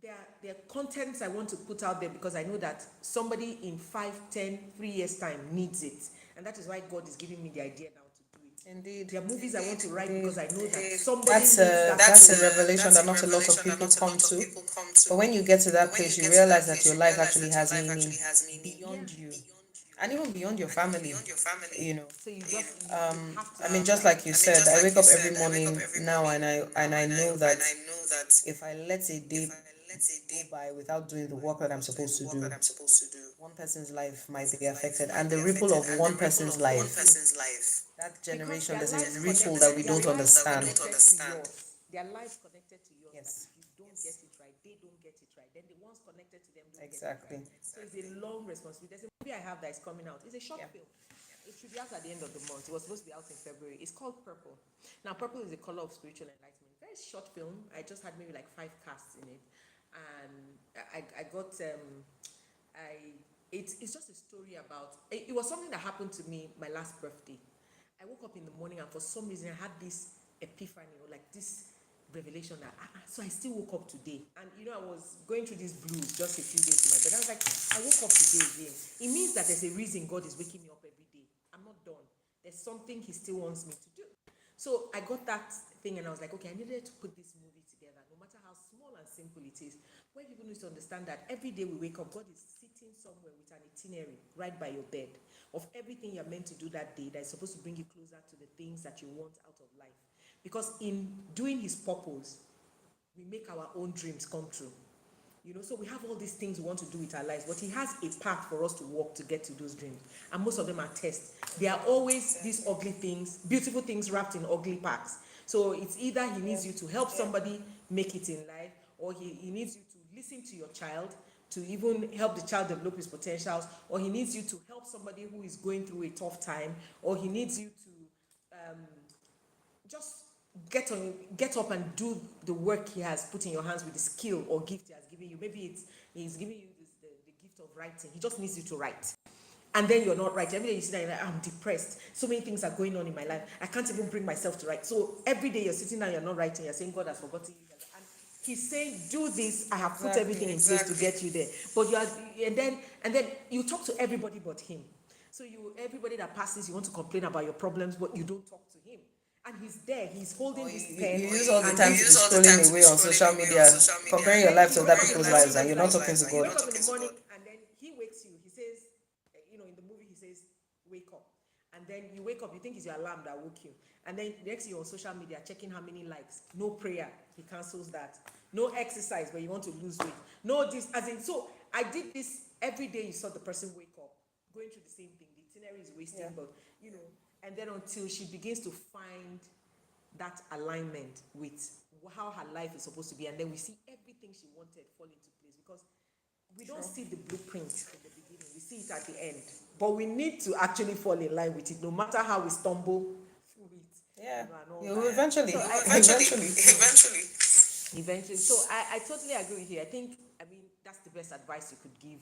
Speaker 3: There are contents I want to put out there because I know that somebody in 5, 10, 3 years' time needs it. And that is why God is giving me the idea now to do it.
Speaker 2: Indeed.
Speaker 3: There are movies I want to write because I know that somebody needs
Speaker 2: That's a revelation that not a lot of people come to. But when you get to that place, you realize that your life actually has meaning beyond you. And even beyond your family,
Speaker 3: So you just
Speaker 2: I mean, just like you said, I wake up every morning now, and I know that if I let a day go by without doing the work that I'm supposed to do, one person's life might be affected, and the ripple of one person's life, that generation, there's a ripple that we don't understand.
Speaker 3: Their lives connected to yours.
Speaker 2: Yes.
Speaker 3: That if you don't get it right, they don't get it right. Then the ones connected to them don't
Speaker 2: Exactly.
Speaker 3: get it right. So it's a long responsibility. There's a movie I have that is coming out. It's a short film. It should be out at the end of the month. It was supposed to be out in February. It's called Purple. Now, purple is the color of spiritual enlightenment. Very short film. I just had maybe like 5 casts in it, and I got it's just a story about. It was something that happened to me my last birthday. I woke up in the morning and for some reason I had this epiphany, or like this revelation that so I still woke up today. And I was going through these blues just a few days to my bed. I was like, I woke up today again. It means that there's a reason God is waking me up every day. I'm not done. There's something He still wants me to do. So I got that thing and I was like, okay, I needed to put this movie together, no matter how small and simple it is. Where people need to understand that every day we wake up, God is sitting somewhere with an itinerary right by your bed of everything you're meant to do that day that is supposed to bring you closer to the things that you want out of life. Because in doing His purpose, we make our own dreams come true. So we have all these things we want to do with our lives, but He has a path for us to walk to get to those dreams. And most of them are tests. They are always these ugly things, beautiful things wrapped in ugly packs. So it's either He needs you to help somebody make it in life, or He needs you to listen to your child, to even help the child develop his potentials, or He needs you to help somebody who is going through a tough time, or He needs you to just get up and do the work He has put in your hands with the skill or gift He has given you. Maybe He's giving you the gift of writing. He just needs you to write. And then you're not writing. Every day you sit there and you're like, I'm depressed. So many things are going on in my life. I can't even bring myself to write. So every day you're sitting down, you're not writing. You're saying, God has forgotten you. And He's saying, do this. I have put everything in place to get you there. But and then you talk to everybody but Him. So everybody that passes, you want to complain about your problems, but you don't talk to Him. And He's there. He's holding this pen.
Speaker 2: You use all the time to be scrolling away on social media, comparing your life to other people's lives, and you're not talking to
Speaker 3: You
Speaker 2: God.
Speaker 3: wake up in the morning, and then He wakes you. He says, in the movie, He says, wake up. And then you wake up, you think it's your alarm that woke you. And then next you're on social media checking how many likes. No prayer, He cancels that. No exercise where you want to lose weight. No this, so I did this every day. You saw the person wake up, going through the same thing. The itinerary is wasting, but and then until she begins to find that alignment with how her life is supposed to be, and then we see everything everything she wanted fall into place, because we don't see the blueprint in the beginning, we see it at the end. But we need to actually fall in line with it, no matter how we stumble through it.
Speaker 2: Yeah.
Speaker 3: And all
Speaker 2: You
Speaker 3: that.
Speaker 2: will eventually.
Speaker 3: So eventually. So I totally agree with you. I think, that's the best advice you could give,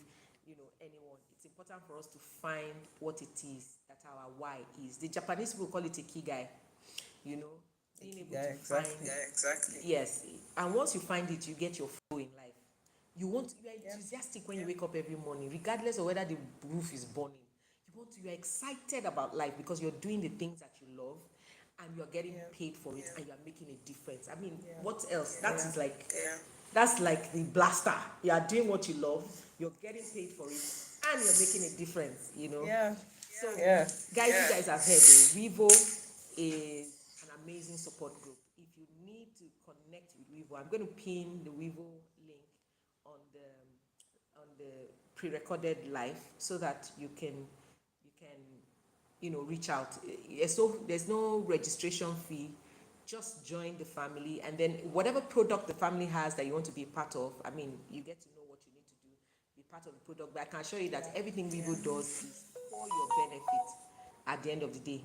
Speaker 3: anyone. It's important for us to find what it is that our why is. The Japanese people call it a kigai, being able to
Speaker 2: exactly.
Speaker 3: find. Yeah, exactly. Yes. And once you find it, you get your flow in life. You are enthusiastic when you wake up every morning, regardless of whether the roof is burning. You're excited about life because you're doing the things that you love, and you're getting paid for it, and you're making a difference. What else? That's like the blaster. You are doing what you love, you're getting paid for it, and you're making a difference,
Speaker 2: Yeah.
Speaker 3: So,
Speaker 2: Yeah.
Speaker 3: guys, you guys have heard, Wevvo is an amazing support group. If you need to connect with Wevvo, I'm going to pin the Wevvo link on the pre-recorded live, so that you can reach out. So there's no registration fee. Just join the family, and then whatever product the family has that you want to be a part of, you get to know what you need to do, be part of the product. But I can assure you that everything Wevvo does is for your benefit at the end of the day.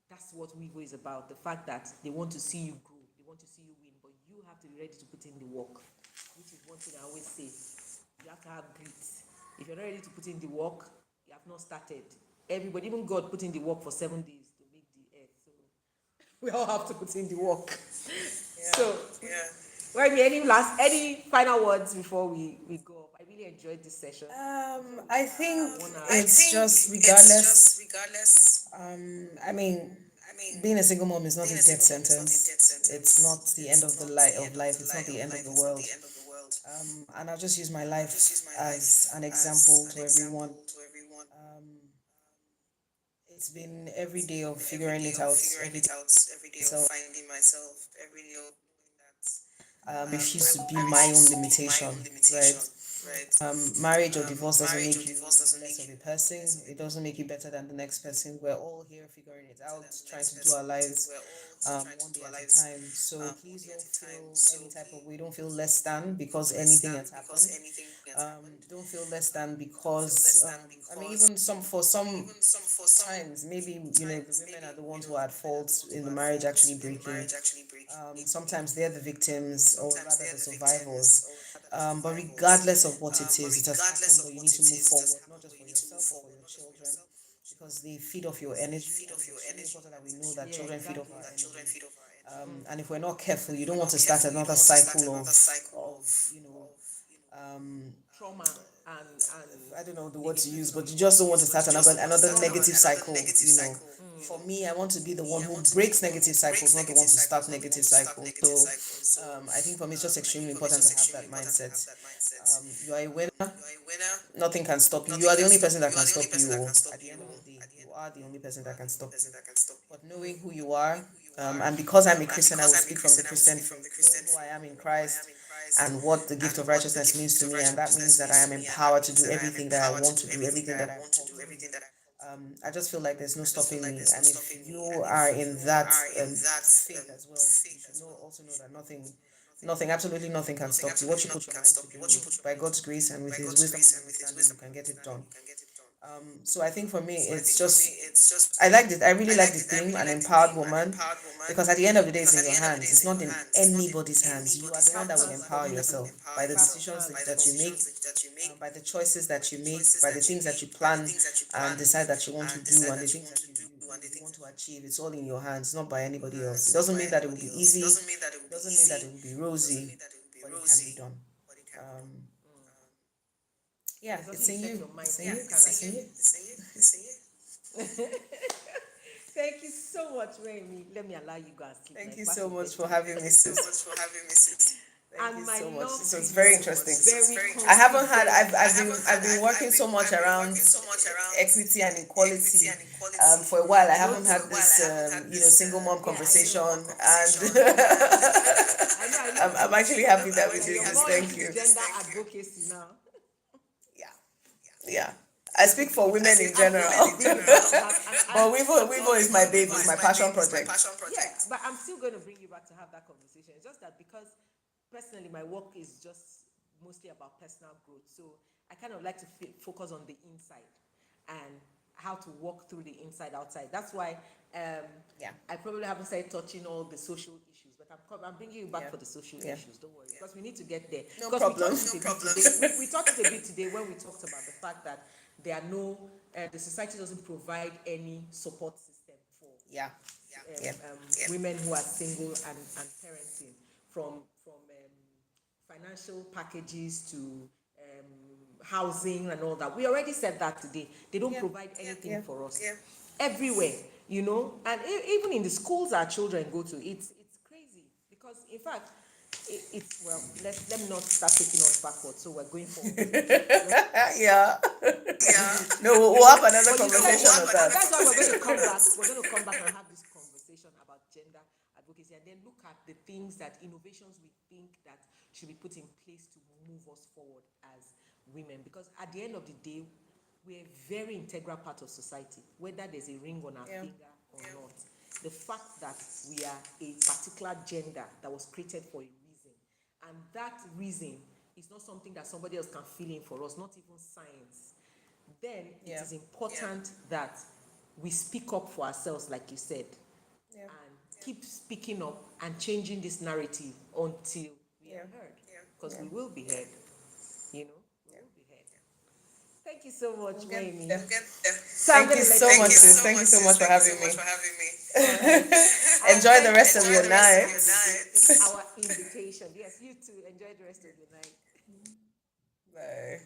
Speaker 3: That's what Wevvo is about. The fact that they want to see you grow, they want to see you win, but you have to be ready to put in the work, which is one thing I always say. You have to have grit. If you're not ready to put in the work, you have not started. Everybody, even God, put in the work for 7 days to make the earth. So we all have to put in the work. So, any final words before we go? I really enjoyed this session.
Speaker 2: I think it's just regardless. Being a single mom is not a death sentence. It's not the end of the life. It's not the end of the world. And I'll just use my life as an example to everyone. It's been every day of figuring it out, every day of finding myself, every day of refuse to be my own limitation, right? Marriage or divorce doesn't make you less of a person. It doesn't make you better than the next person. We're all here figuring it out, trying to do our lives one day at a time. So please don't feel any type of way. Don't feel less than because anything has happened. Don't feel less than because even for some times maybe the women are the ones who are at fault in the marriage actually breaking. Sometimes they're the victims, or rather the survivors. But regardless of what it is, it has happened, but you need to move forward, not just for yourself, but for your children, because they feed off your energy. It's really important that we know that children feed off our energy. And if we're not careful, you don't want to start another cycle of
Speaker 3: trauma and
Speaker 2: I don't know the word to use, but you just don't want to start another negative cycle. For me, I want to be the one who breaks negative cycles, not the one to start negative cycles. So I think for me, it's just extremely important to have that mindset. You are a winner. Nothing can stop you. You are the only person that can stop you. At the end of the day, you are the only person that can stop you. But knowing who you are, and because I'm a Christian, I will speak from the Christian faith. Knowing who I am in Christ, and what the gift of righteousness means to me, and that means that I am empowered to do everything that I want to do, everything that I want to do, I just feel like there's no stopping me. And if you are in that faith as well, you should also know that absolutely nothing can stop you. What you put your mind to do, by God's grace and with His wisdom and understanding, you can get it done. So I think for me, it's just I like it. I really like the theme, an empowered woman, because at the end of the day, it's in your hands. It's not in anybody's hands. You are the one that will empower yourself by the decisions that you make, by the choices that you make, by the things that you plan and decide that you want to do, and the things that you want to achieve. It's all in your hands, not by anybody else. It doesn't mean that it will be easy. It doesn't mean that it will be rosy, but it can be done. Yeah, it's in you. It's in you. It's in you. It's in you.
Speaker 3: Thank you so much, Weyinmi. Let me allow you guys to sleep.
Speaker 2: Thank you so much for having me, sis. Thank you so much. This was very interesting. I haven't had. I've been working so much around equity and equality. For a while, I haven't had this single mom conversation, and I'm actually happy that we did this. Thank you.
Speaker 3: Gender advocacy now.
Speaker 2: Yeah. I speak for women in general. But Wevvo is my baby, my passion project.
Speaker 3: Yeah, but I'm still going to bring you back to have that conversation. It's just that because personally, my work is just mostly about personal growth. So I kind of like to focus on the inside and how to walk through the inside outside. That's why I probably haven't started touching all the social issues, but I'm bringing you back for the social issues. Don't worry, because we need to get there.
Speaker 2: No
Speaker 3: Because
Speaker 2: problem.
Speaker 3: We talked a bit today. We talked a bit today when we talked about the fact that there are no, the society doesn't provide any support system for
Speaker 2: Yeah.
Speaker 3: women who are single and parenting, from financial packages to housing and all that. We already said that today. They don't provide anything for us. Everywhere, you know, and even in the schools our children go to, it's crazy. Because in fact, it's well, let me not start taking us backwards. So we're going forward.
Speaker 2: Yeah. No, we'll have another conversation on that.
Speaker 3: That's why we're going to come back. We're going to come back and have this conversation about gender advocacy, and then look at the things that innovations we think that should be put in place to move us forward as women. Because at the end of the day, we're a very integral part of society, whether there's a ring on our finger or not. The fact that we are a particular gender that was created for a reason, and that reason is not something that somebody else can fill in for us, not even science, then it is important that we speak up for ourselves, like you said, and keep speaking up and changing this narrative until we are heard, because we will be heard, you know, we will be heard. Thank you so much, Weyinmi.
Speaker 2: Thank you so much, sis. Thank you so much for having me. Enjoy the rest of your night.
Speaker 3: Our invitation. Yes, you too. Enjoy the rest of your night.
Speaker 2: Bye.